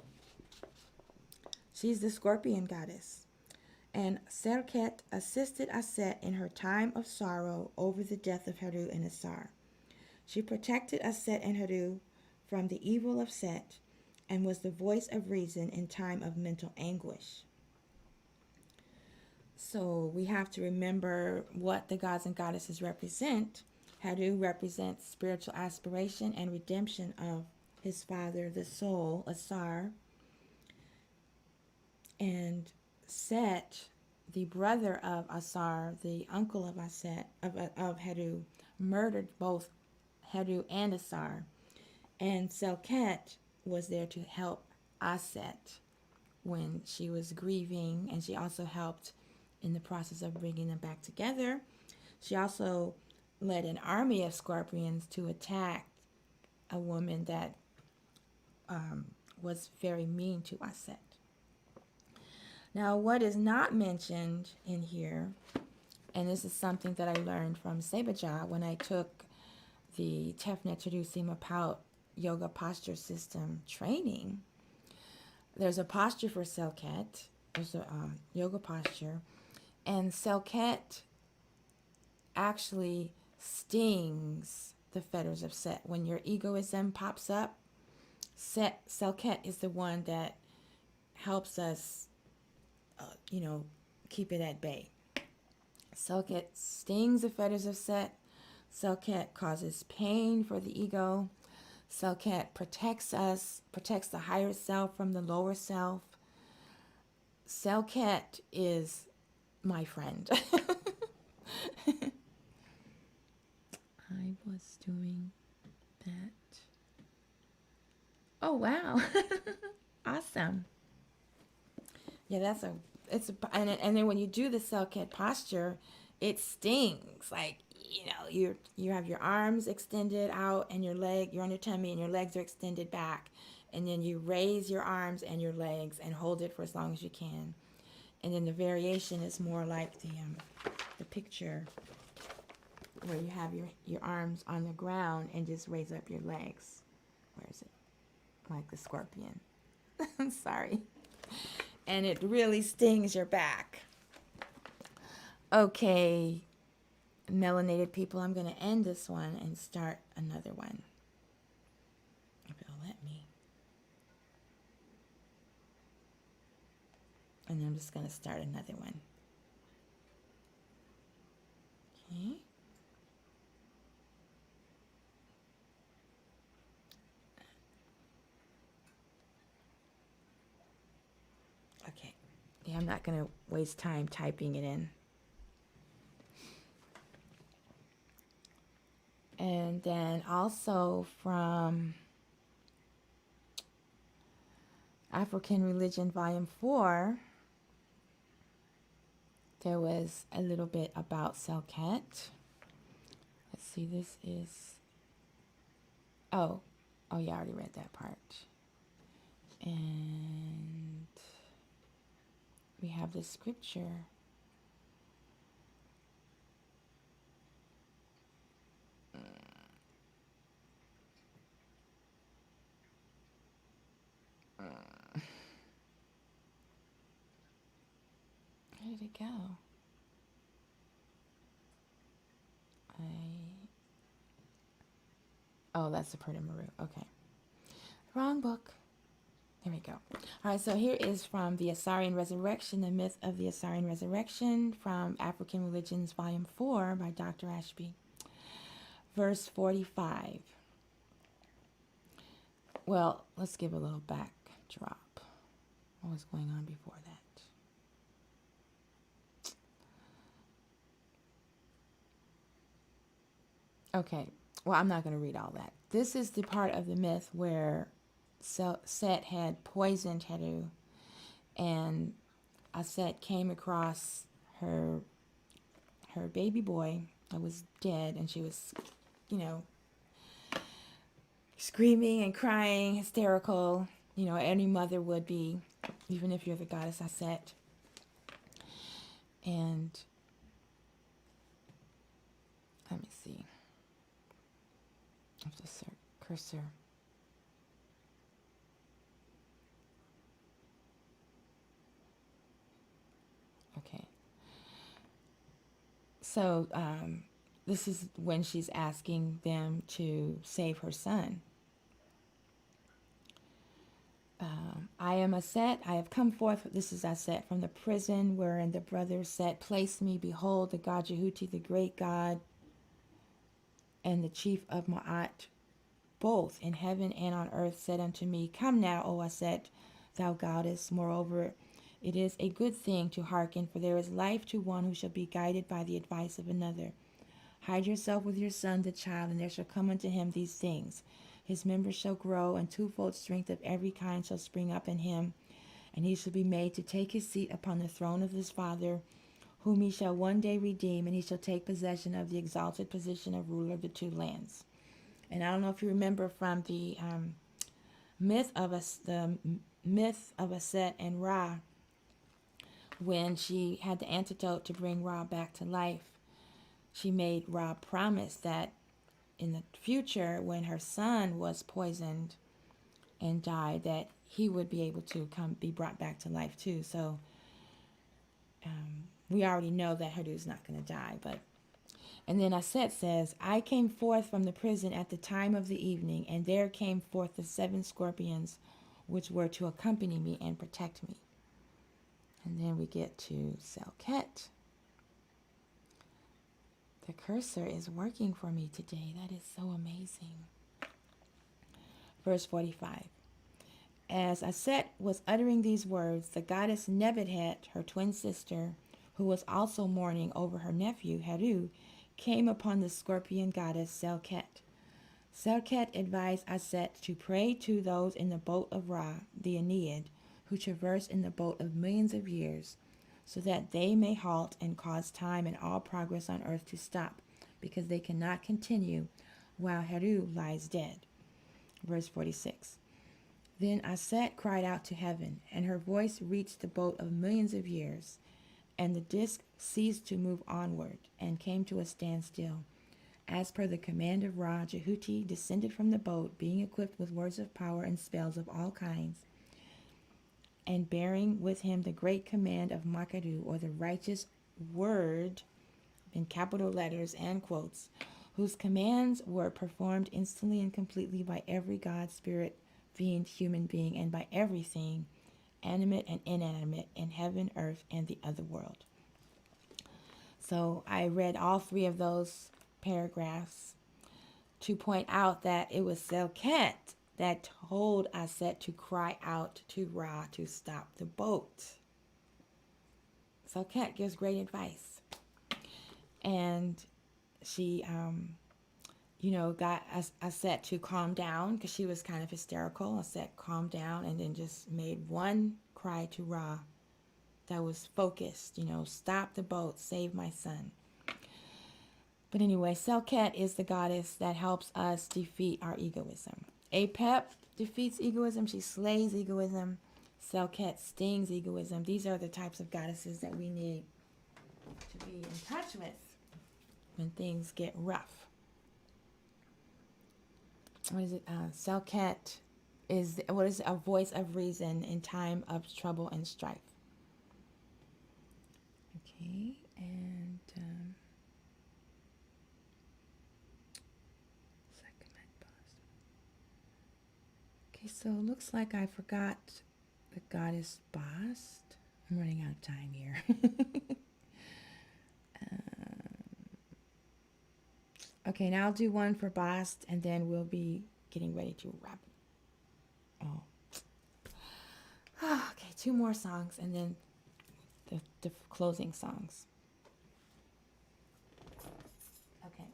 She's the scorpion goddess. And Serket assisted Aset in her time of sorrow over the death of Heru and Asar. She protected Aset and Heru from the evil of Set and was the voice of reason in time of mental anguish. So we have to remember what the gods and goddesses represent. Heru represents spiritual aspiration and redemption of his father, the soul, Asar. And Set, the brother of Asar, the uncle of Aset, of Heru, murdered both Heru and Asar. And Selket was there to help Aset when she was grieving, and she also helped in the process of bringing them back together. She also led an army of scorpions to attack a woman that was very mean to Aset. Now, what is not mentioned in here, and this is something that I learned from AstMaataJi when I took the Tefnet Tadusi Mapout Yoga Posture System training. There's a posture for Selket. There's a yoga posture. And Selket actually stings the fetters of Set. When your egoism pops up, Selket is the one that helps us keep it at bay. Selket stings the fetters of Set. Selket causes pain for the ego. Selket protects us, protects the higher self from the lower self. Selket is my friend. I was doing that. Oh, wow. Awesome. Yeah, and then when you do the Selket posture, it stings. Like, you have your arms extended out and you're on your tummy and your legs are extended back. And then you raise your arms and your legs and hold it for as long as you can. And then the variation is more like the picture where you have your arms on the ground and just raise up your legs. Where is it? Like the scorpion. I'm sorry. And it really stings your back. Okay, melanated people, I'm going to end this one and start another one. If it'll let me. And then I'm just going to start another one. Okay. Okay. Yeah, I'm not going to waste time typing it in. And then also from African Religion Volume 4, there was a little bit about Selket. Let's see, this is... Oh, yeah, I already read that part. And we have the scripture. Where did it go? Oh, that's the Pert and Maru. Okay. Wrong book. There we go. All right, so here is from the Assyrian Resurrection, the myth of the Assyrian Resurrection from African Religions, Volume 4 by Dr. Ashby. Verse 45. Well, let's give a little backdrop. What was going on before that? Okay, well, I'm not going to read all that. This is the part of the myth where Set had poisoned Heru, and Aset came across her baby boy that was dead, and she was, screaming and crying, hysterical, any mother would be, even if you're the goddess Aset. And let me see. Of the cursor. Okay. So this is when she's asking them to save her son. I am Aset. I have come forth. This is Aset from the prison wherein the brother Set placed me. Behold, the god Jehuti, the great god, and the chief of Ma'at, both in heaven and on earth, said unto me, Come now, O Aset, thou goddess. Moreover, it is a good thing to hearken, for there is life to one who shall be guided by the advice of another. Hide yourself with your son, the child, and there shall come unto him these things. His members shall grow, and twofold strength of every kind shall spring up in him, and he shall be made to take his seat upon the throne of his father, whom he shall one day redeem, and he shall take possession of the exalted position of ruler of the two lands. And I don't know if you remember from the myth of Aset and Ra, when she had the antidote to bring Ra back to life, she made Ra promise that in the future, when her son was poisoned and died, that he would be able to be brought back to life too. So we already know that Heru's not going to die. And then Aset says, I came forth from the prison at the time of the evening, and there came forth the 7 scorpions, which were to accompany me and protect me. And then we get to Selket. The cursor is working for me today. That is so amazing. Verse 45. As Aset was uttering these words, the goddess Nebuchadnezzar, her twin sister, who was also mourning over her nephew Heru, came upon the scorpion goddess Selket. Selket advised Aset to pray to those in the boat of Ra, the Aeneid, who traverse in the boat of millions of years, so that they may halt and cause time and all progress on earth to stop, because they cannot continue while Heru lies dead. Verse 46. Then Aset cried out to heaven, and her voice reached the boat of millions of years, and the disk ceased to move onward and came to a standstill. As per the command of Ra, Jehuti descended from the boat, being equipped with words of power and spells of all kinds, and bearing with him the great command of Makaru, or the righteous word, in capital letters and quotes, whose commands were performed instantly and completely by every god, spirit, fiend, human being, and by everything, animate and inanimate, in heaven, earth, and the other world. So I read all 3 of those paragraphs to point out that it was Selket that told Aset to cry out to Ra to stop the boat. Selket gives great advice. And she, got Aset to calm down, because she was kind of hysterical. Aset calmed down and then just made one cry to Ra that was focused, stop the boat, save my son. But anyway, Selket is the goddess that helps us defeat our egoism. Apep defeats egoism. She slays egoism. Selket stings egoism. These are the types of goddesses that we need to be in touch with when things get rough. What is it? Selket is a voice of reason in time of trouble and strife. Okay, and Okay, so it looks like I forgot the goddess Bast. I'm running out of time here. Okay, now I'll do one for Bast, and then we'll be getting ready to wrap. Oh. Okay, two more songs, and then the closing songs. Okay.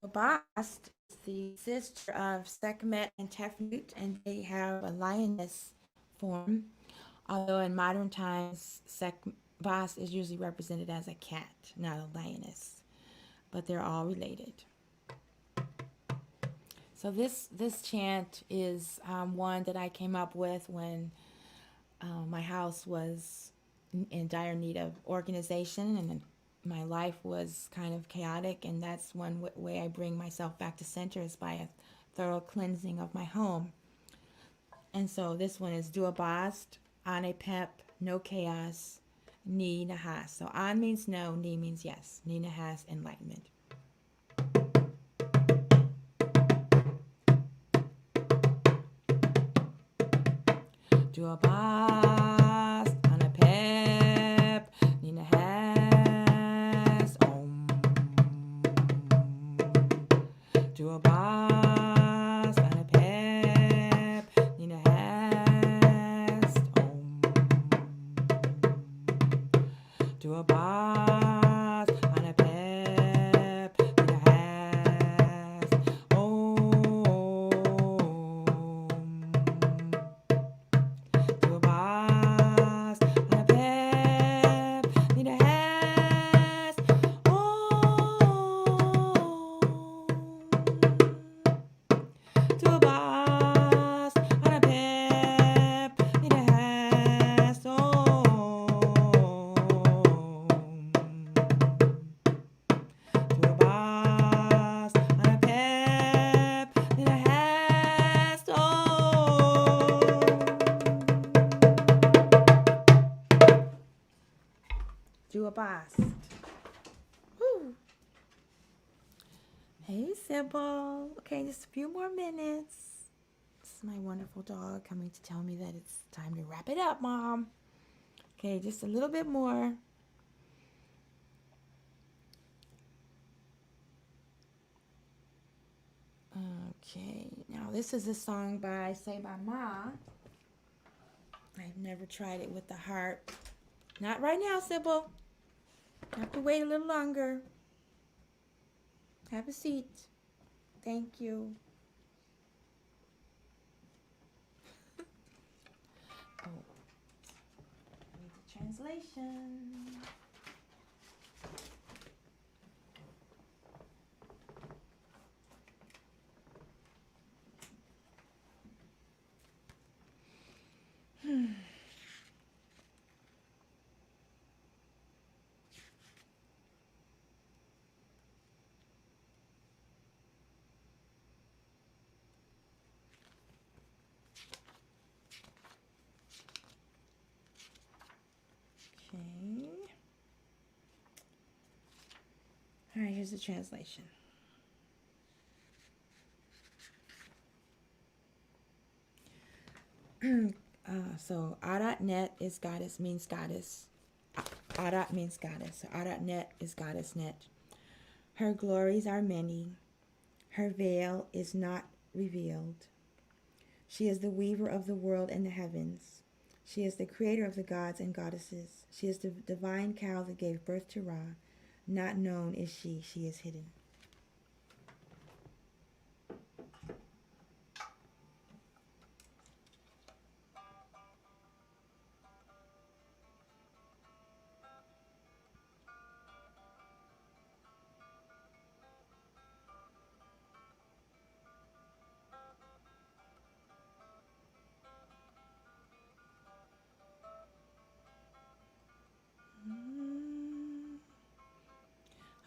So Bast is the sister of Sekhmet and Tefnut, and they have a lioness form. Although in modern times, Bast is usually represented as a cat, not a lioness. But they're all related. So this chant is one that I came up with when my house was in dire need of organization, and my life was kind of chaotic, and that's one way I bring myself back to center is by a thorough cleansing of my home. And so this one is Dua Bast, Ane Pep, No Chaos, Ni Nahas. So An means no, Ni means yes. Ni Nahas, enlightenment. Dua Bast, Ane Pep, Ni Nahas, Om. Dua Bast, Ane Pep, Ni Nahas, Om. Dua Bast, Ane Pep, Ni Nahas, Om. Dua Bast, Ane Pep, Ni Nahas, Om. Dua Bast, Ane Pep, Ni Nahas, Om. Dua Bast, Ane Pep, Ni Nahas, Om. Dua Bast. Woo. Hey, Sybil. Okay, just a few more minutes. This is my wonderful dog coming to tell me that it's time to wrap it up, Mom. Okay, just a little bit more. Okay, now this is a song by Say by Ma. I've never tried it with the harp. Not right now, Sybil. Have to wait a little longer. Have a seat. Thank you. Oh, I need the translation. Okay. All right, here's the translation. So Adat is goddess, means goddess. Adat means goddess. So Adat is goddess net. Her glories are many. Her veil is not revealed. She is the weaver of the world and the heavens. She is the creator of the gods and goddesses. She is the divine cow that gave birth to Ra. Not known is she. She is hidden.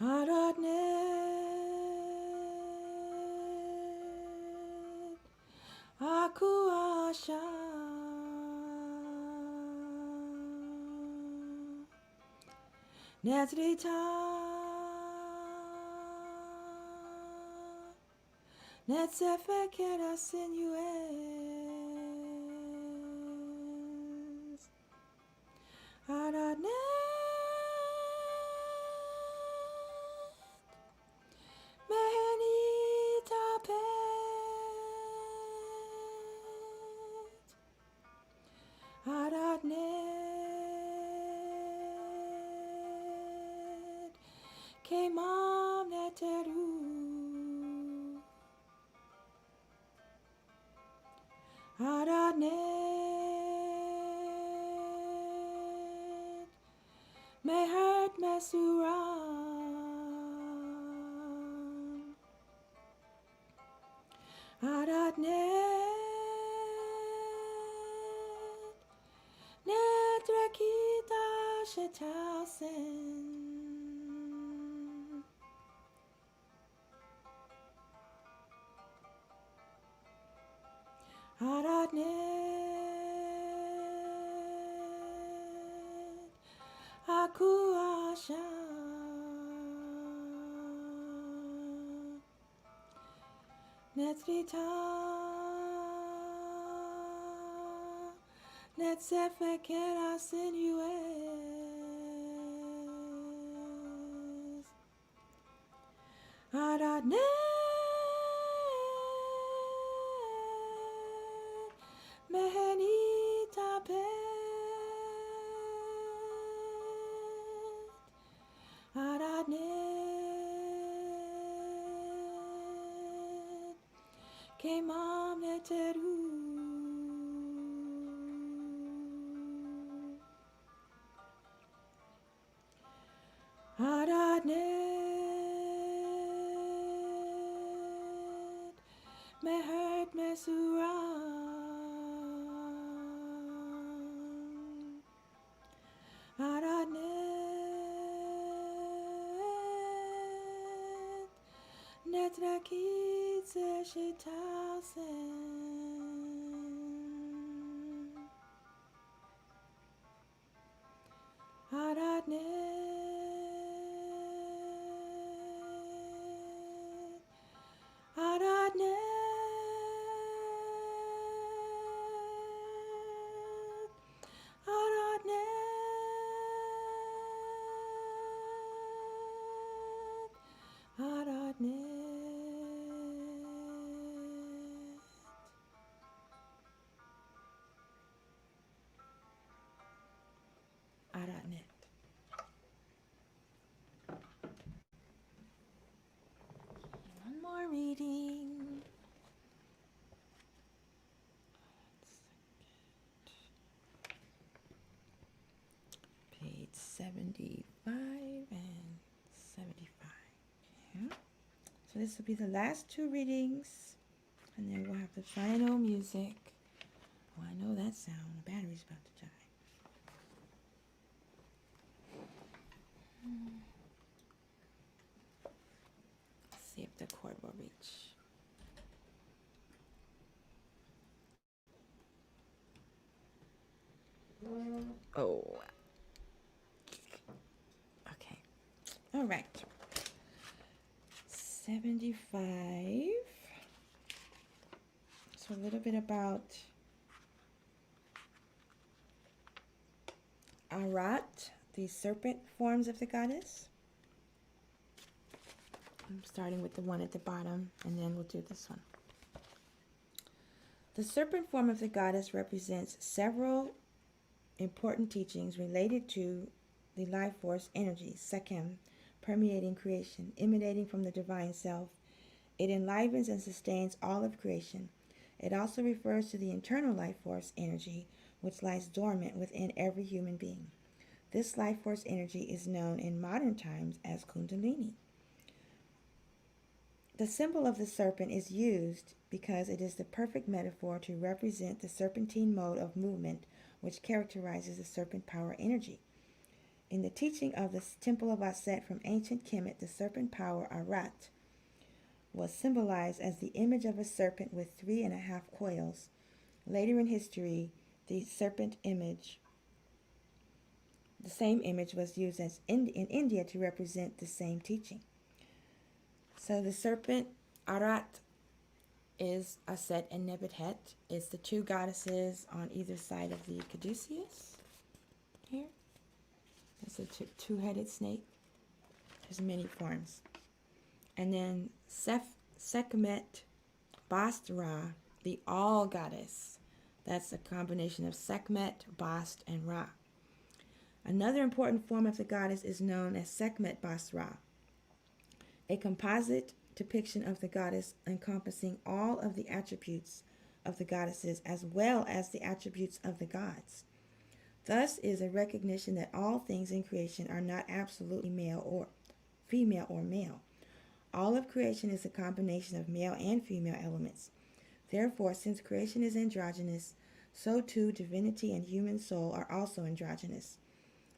Adatnet, aku asha, netrita, Netzefekera sinues. Aranet. Aradnet Kemam Neteru Aradnet Mehert Mesuram Aradnet Netrakita Shetalsen Aradnet Akuasha Netrita Netzefekera sinues. Aradnet Mehenita Pet Aradnet Kemam Neteru Aradnet Mehert Mesuram Aradnet Netrakit Shetalsen Aradnet Aradnet Aradnet Aradnet Aradnet. One more reading. Page 75 and 75. Yeah. So this will be the last two readings, and then we'll have the final music. Oh, I know that sound. The battery's about to die. Let's see if the cord will reach. Oh. Okay. All right. 75. So a little bit about Arat, the serpent forms of the goddess. I'm starting with the one at the bottom, and then we'll do this one. The serpent form of the goddess represents several important teachings related to the life force energy, Sekhem, permeating creation, emanating from the divine self. It enlivens and sustains all of creation. It also refers to the internal life force energy, which lies dormant within every human being. This life force energy is known in modern times as Kundalini. The symbol of the serpent is used because it is the perfect metaphor to represent the serpentine mode of movement which characterizes the serpent power energy. In the teaching of the Temple of Aset from ancient Kemet, the serpent power Arat was symbolized as the image of a serpent with 3.5 coils. Later in history, the serpent image, the same image was used as in India to represent the same teaching. So the serpent Arat is Aset and Nebuchadnezzar. It's the two goddesses on either side of the caduceus. Here. It's a two-headed snake. There's many forms. And then Sekhmet Bast Ra, the all goddess. That's a combination of Sekhmet, Bast, and Ra. Another important form of the goddess is known as Sekhmet Bast Ra, a composite depiction of the goddess encompassing all of the attributes of the goddesses as well as the attributes of the gods. Thus is a recognition that all things in creation are not absolutely male or female or male. All of creation is a combination of male and female elements. Therefore, since creation is androgynous, so too divinity and human soul are also androgynous.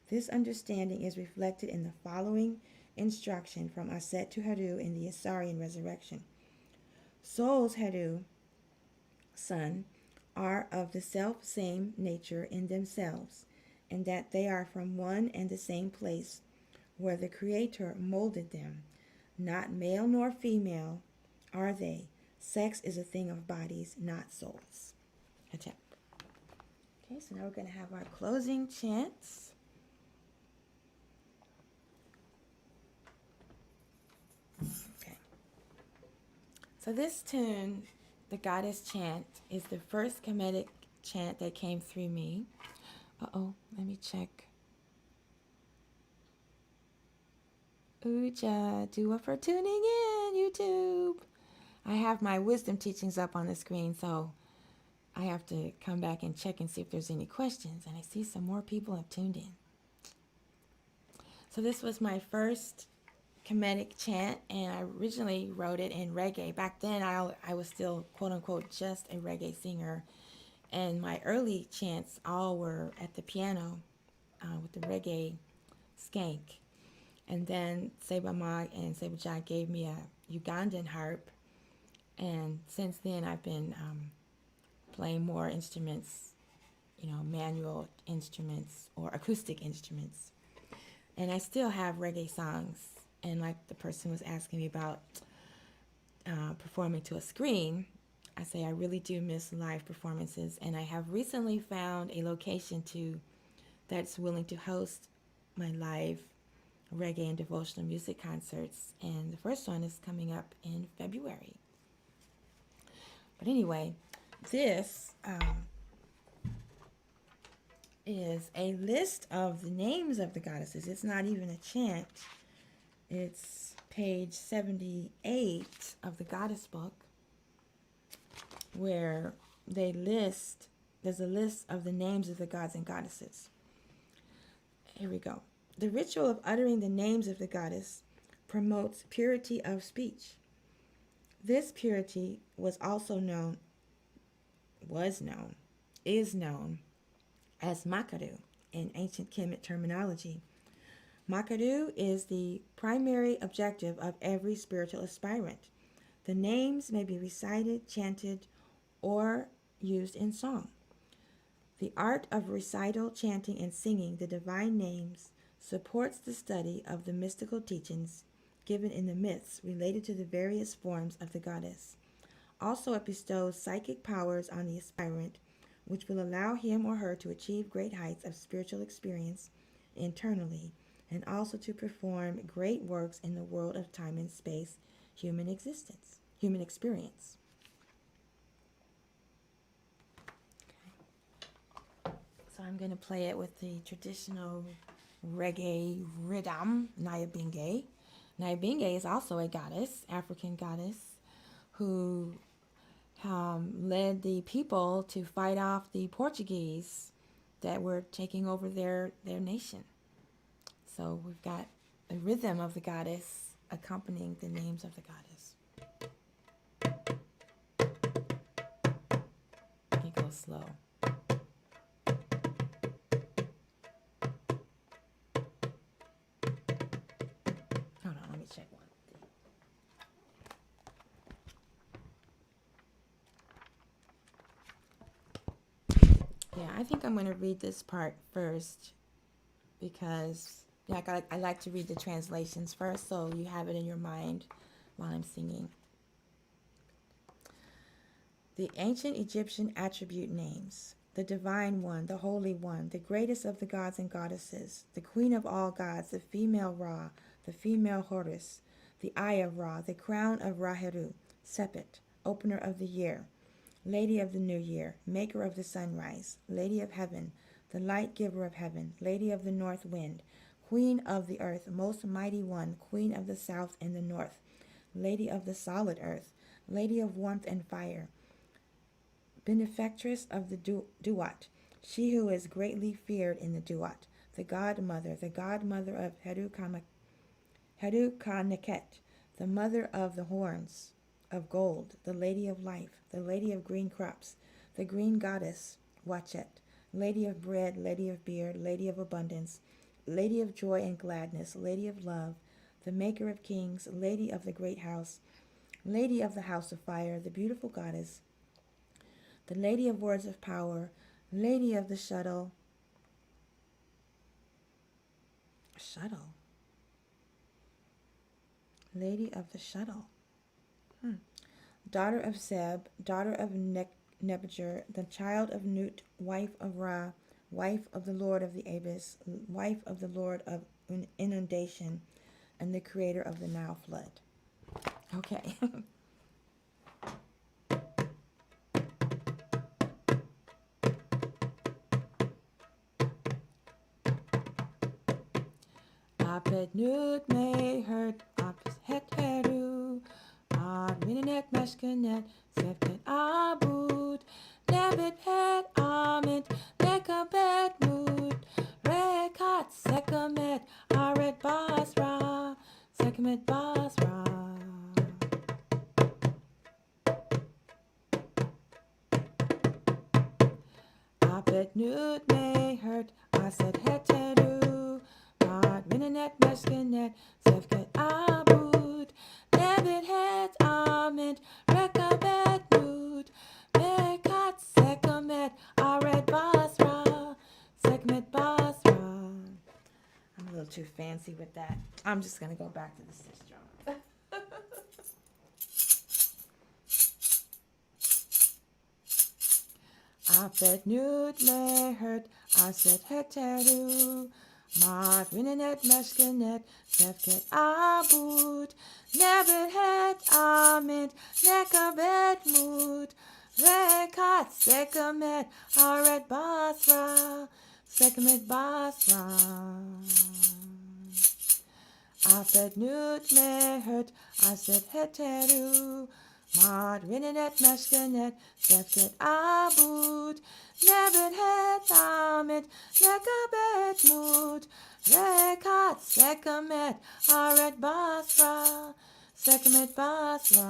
This understanding is reflected in the following instruction from Aset to Heru in the Asarian resurrection. Souls, Heru, son, are of the self-same nature in themselves, and that they are from one and the same place where the Creator molded them. Not male nor female are they. Sex is a thing of bodies, not souls. Okay, so now we're going to have our closing chants. Okay. So this tune, the Goddess Chant, is the first Kemetic chant that came through me. Let me check. Uja, do it for tuning in, YouTube. I have my wisdom teachings up on the screen, so I have to come back and check and see if there's any questions. And I see some more people have tuned in. So this was my first Kemetic chant, and I originally wrote it in reggae. Back then, I was still, quote-unquote, just a reggae singer. And my early chants all were at the piano with the reggae skank. And then Seba Mag and AstMaataJi gave me a Ugandan harp. And since then, I've been playing more instruments, manual instruments or acoustic instruments. And I still have reggae songs. And like the person was asking me about performing to a screen, I say I really do miss live performances. And I have recently found a location that's willing to host my live reggae and devotional music concerts, and the first one is coming up in February. But anyway, this is a list of the names of the goddesses. It's not even a chant. It's page 78 of the Goddess book, where there's a list of the names of the gods and goddesses. Here we go. The ritual of uttering the names of the goddess promotes purity of speech. This purity is known as Makaru in ancient Kemet terminology. Makaru is the primary objective of every spiritual aspirant. The names may be recited, chanted, or used in song. The art of recital, chanting, and singing the divine names supports the study of the mystical teachings given in the myths related to the various forms of the goddess. Also, it bestows psychic powers on the aspirant, which will allow him or her to achieve great heights of spiritual experience internally, and also to perform great works in the world of time and space, human experience. Okay. So I'm going to play it with the traditional reggae rhythm, Nyabinghi. Nyabinghi is also a goddess, African goddess, who led the people to fight off the Portuguese that were taking over their nation. So we've got the rhythm of the goddess accompanying the names of the goddess. It goes slow. Hold on, let me check one. Yeah, I think I'm going to read this part first because I like to read the translations first so you have it in your mind while I'm singing. The ancient Egyptian attribute names: the Divine One, the Holy One, the greatest of the gods and goddesses, the Queen of all gods, the female Ra, the female Horus, the Eye of Ra, the crown of Raheru, Serpent, opener of the year, Lady of the New Year, maker of the sunrise, Lady of Heaven, the light giver of heaven, Lady of the North Wind, Queen of the earth, most mighty one, Queen of the south and the north, Lady of the solid earth, Lady of warmth and fire, benefactress of the Duat, she who is greatly feared in the Duat, the godmother of Heru-Ka-Neket, the mother of the horns of gold, the lady of life, the lady of green crops, the green goddess Wachet, lady of bread, lady of beer, lady of abundance, lady of joy and gladness, lady of love, the maker of kings, lady of the great house, lady of the house of fire, the beautiful goddess, the lady of words of power, lady of the shuttle, lady of the shuttle, daughter of Seb, daughter of Nebuchadnezzar, the child of Newt, wife of Ra, wife of the Lord of the Abyss, wife of the Lord of inundation, and the creator of the Nile flood. Okay. Apet Newt may hurt, Apet het heru, Minenet meshkenet, Sevket abud, Nebet het amit, Nekabet mut, Rekat sekamet, Aret basra, Sekamet basra. Apet Newt may hurt, Aset het heru, Minenet meshkenet, Sevket abud, Nebet het amit, Rekabet mut, Mekat sekamet, Aret basra, Sekamet basra. I'm a little too fancy with that. I'm just going to go back to the sixth drum. Apet Newt may hurt, Aset heteru, Mat Rinenet Meshkenet, Sevket abud, Nebet het amit, Nekabet mut, Rekat sekamet, Aret basra, Sekamet basra. Apet Newt may hurt, Aset heteru, Mat Rinenet Meshkenet, Sevket abud, Nebet het amit, Nekabet mut, Rekat sekamet, Aret basra, Sekamet basra.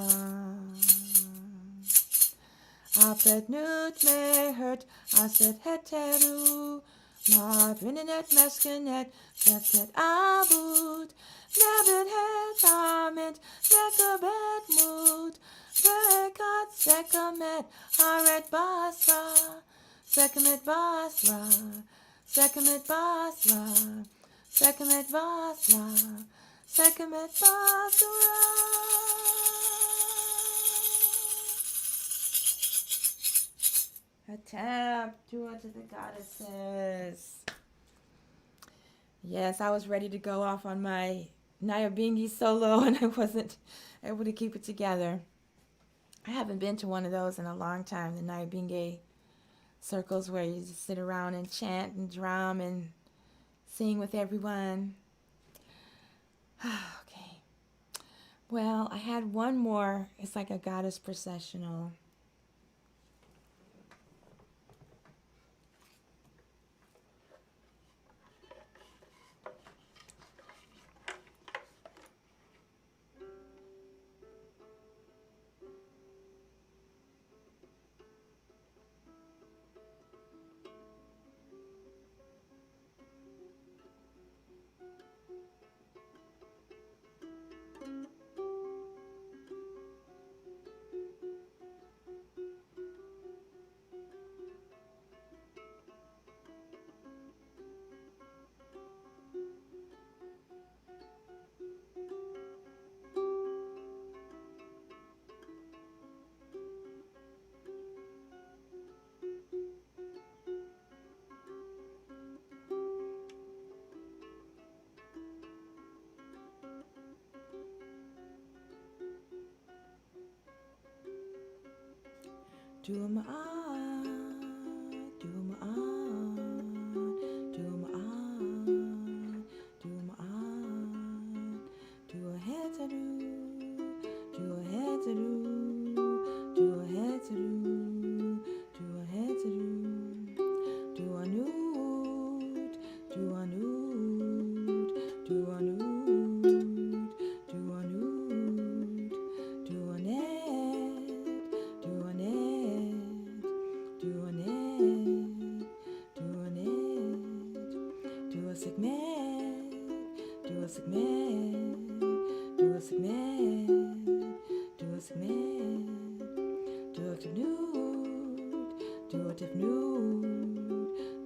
Apet Newt may hurt, Aset heteru, Mat Rinenet Meshkenet, Sevket abud, Nebet het amit, Nekabet mut, Rekat sekamet, Aret basra, Sekamet basra, Sekamet basra, Sekamet basra, Sekamet basra. A tap, Jewel to the goddesses. Yes, I was ready to go off on my Nyabingi solo and I wasn't able to keep it together. I haven't been to one of those in a long time, the Nyabingi circles where you just sit around and chant and drum and sing with everyone. Okay. Well, I had one more. It's like a goddess processional. Do my art, do my art, do my art, do my art, do a head to do, do a head to do, do a head to do, do a head to do, do a nude, do a nude, do a nude, do a nude, do a net, do a net, do a net, do a net, do a segment, do a segment, do a segment, do a segment, do a nude, do a nude,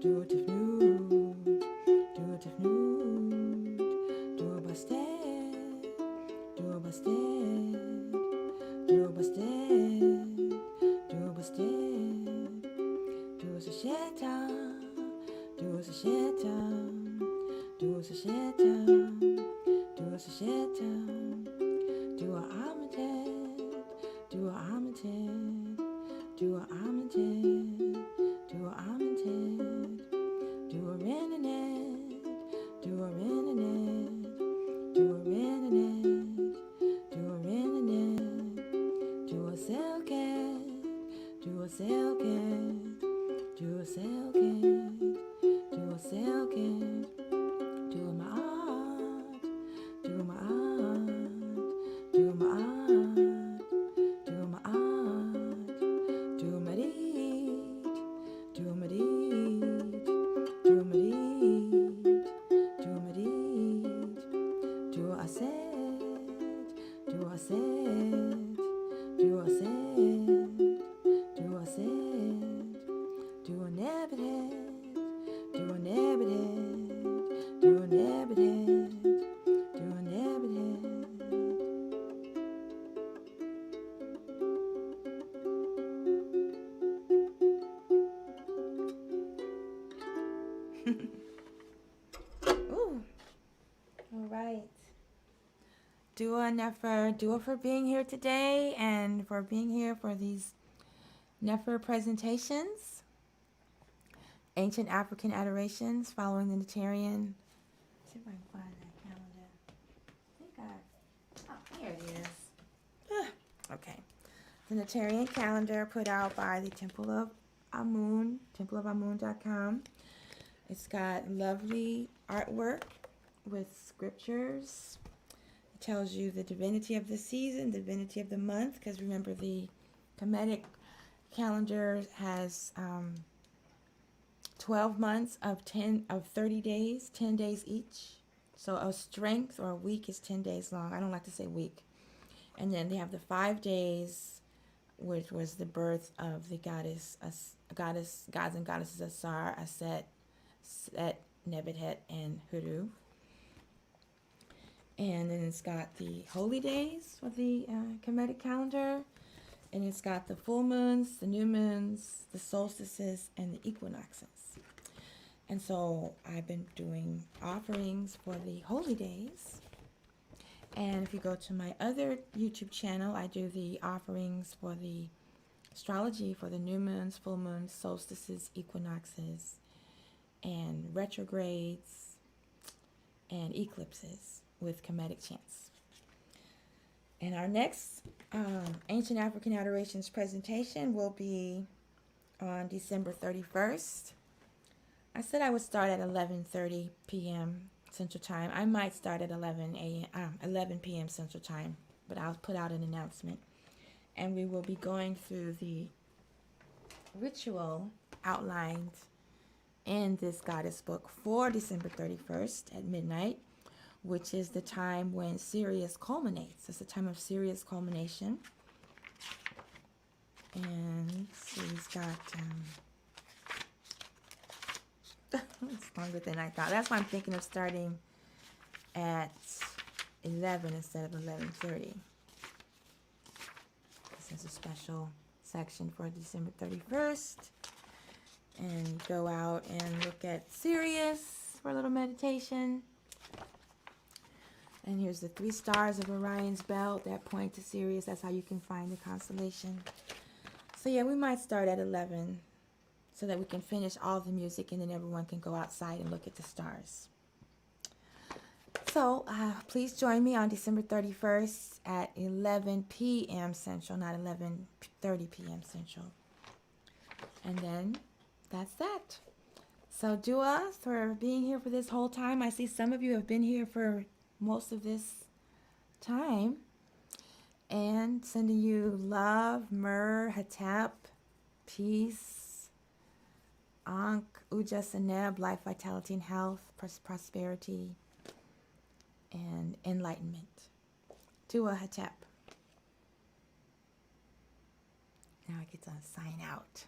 do a nude, do a nude, do a bastet, do a bastet, do a bastet, do a bastet, do a sasheta, do a sasheta, do a sasheta, do a sasheta, do a amatet, do a amatet, do a amatet, do a amatet, do a renanet, do a renanet, do a renanet, do a renanet, do a selket, do a selket, do a selket, do a selket, do a ma'at, do a ma'at, do a ma'at, do a ma'at, do a marit, do a marit, do a marit, do a marit, do a aset, do a aset, do a aset, do a aset, do a nebedet, do a nebedet, do a nebedet, do a nebedet. Ooh, all right. Dua Nefer, Dua for being here today and for being here for these Nefer presentations. Ancient African Adorations following the Neterian. Let's see if I can find that calendar. Oh, here it is. Okay. The Neterian calendar put out by the Temple of Amun, templeofamun.com. It's got lovely artwork with scriptures. It tells you the divinity of the season, divinity of the month, because remember the Kemetic calendar has 12 months of 30 days, 10 days each. So a strength or a week is 10 days long. I don't like to say week. And then they have the 5 days, which was the birth of the gods and goddesses Asar, Aset, Set, Nebuchadnezzar, and Huru. And then it's got the holy days for the Kemetic calendar. And it's got the full moons, the new moons, the solstices, and the equinoxes. And so I've been doing offerings for the holy days. And if you go to my other YouTube channel, I do the offerings for the astrology for the new moons, full moons, solstices, equinoxes, and retrogrades, and eclipses with Kemetic chants. And our next Ancient African Adorations presentation will be on December 31st. I said I would start at 11:30 p.m. Central Time. I might start at 11 p.m. Central Time, but I'll put out an announcement. And we will be going through the ritual outlined in this goddess book for December 31st at midnight, which is the time when Sirius culminates. It's the time of Sirius culmination. And so he's got, it's longer than I thought. That's why I'm thinking of starting at 11 instead of 11:30. This is a special section for December 31st. And go out and look at Sirius for a little meditation. And here's the 3 stars of Orion's belt that point to Sirius. That's how you can find the constellation. So yeah, we might start at 11 so that we can finish all the music and then everyone can go outside and look at the stars. So please join me on December 31st at 11 p.m. Central, not 11:30 p.m. Central. And then that's that. So Dua, for being here for this whole time. I see some of you have been here for most of this time. And sending you love, myrrh, hatap, peace, ankh, uja, seneb, life, vitality, and health, prosperity, and enlightenment. Dua hatap. Now I get to sign out.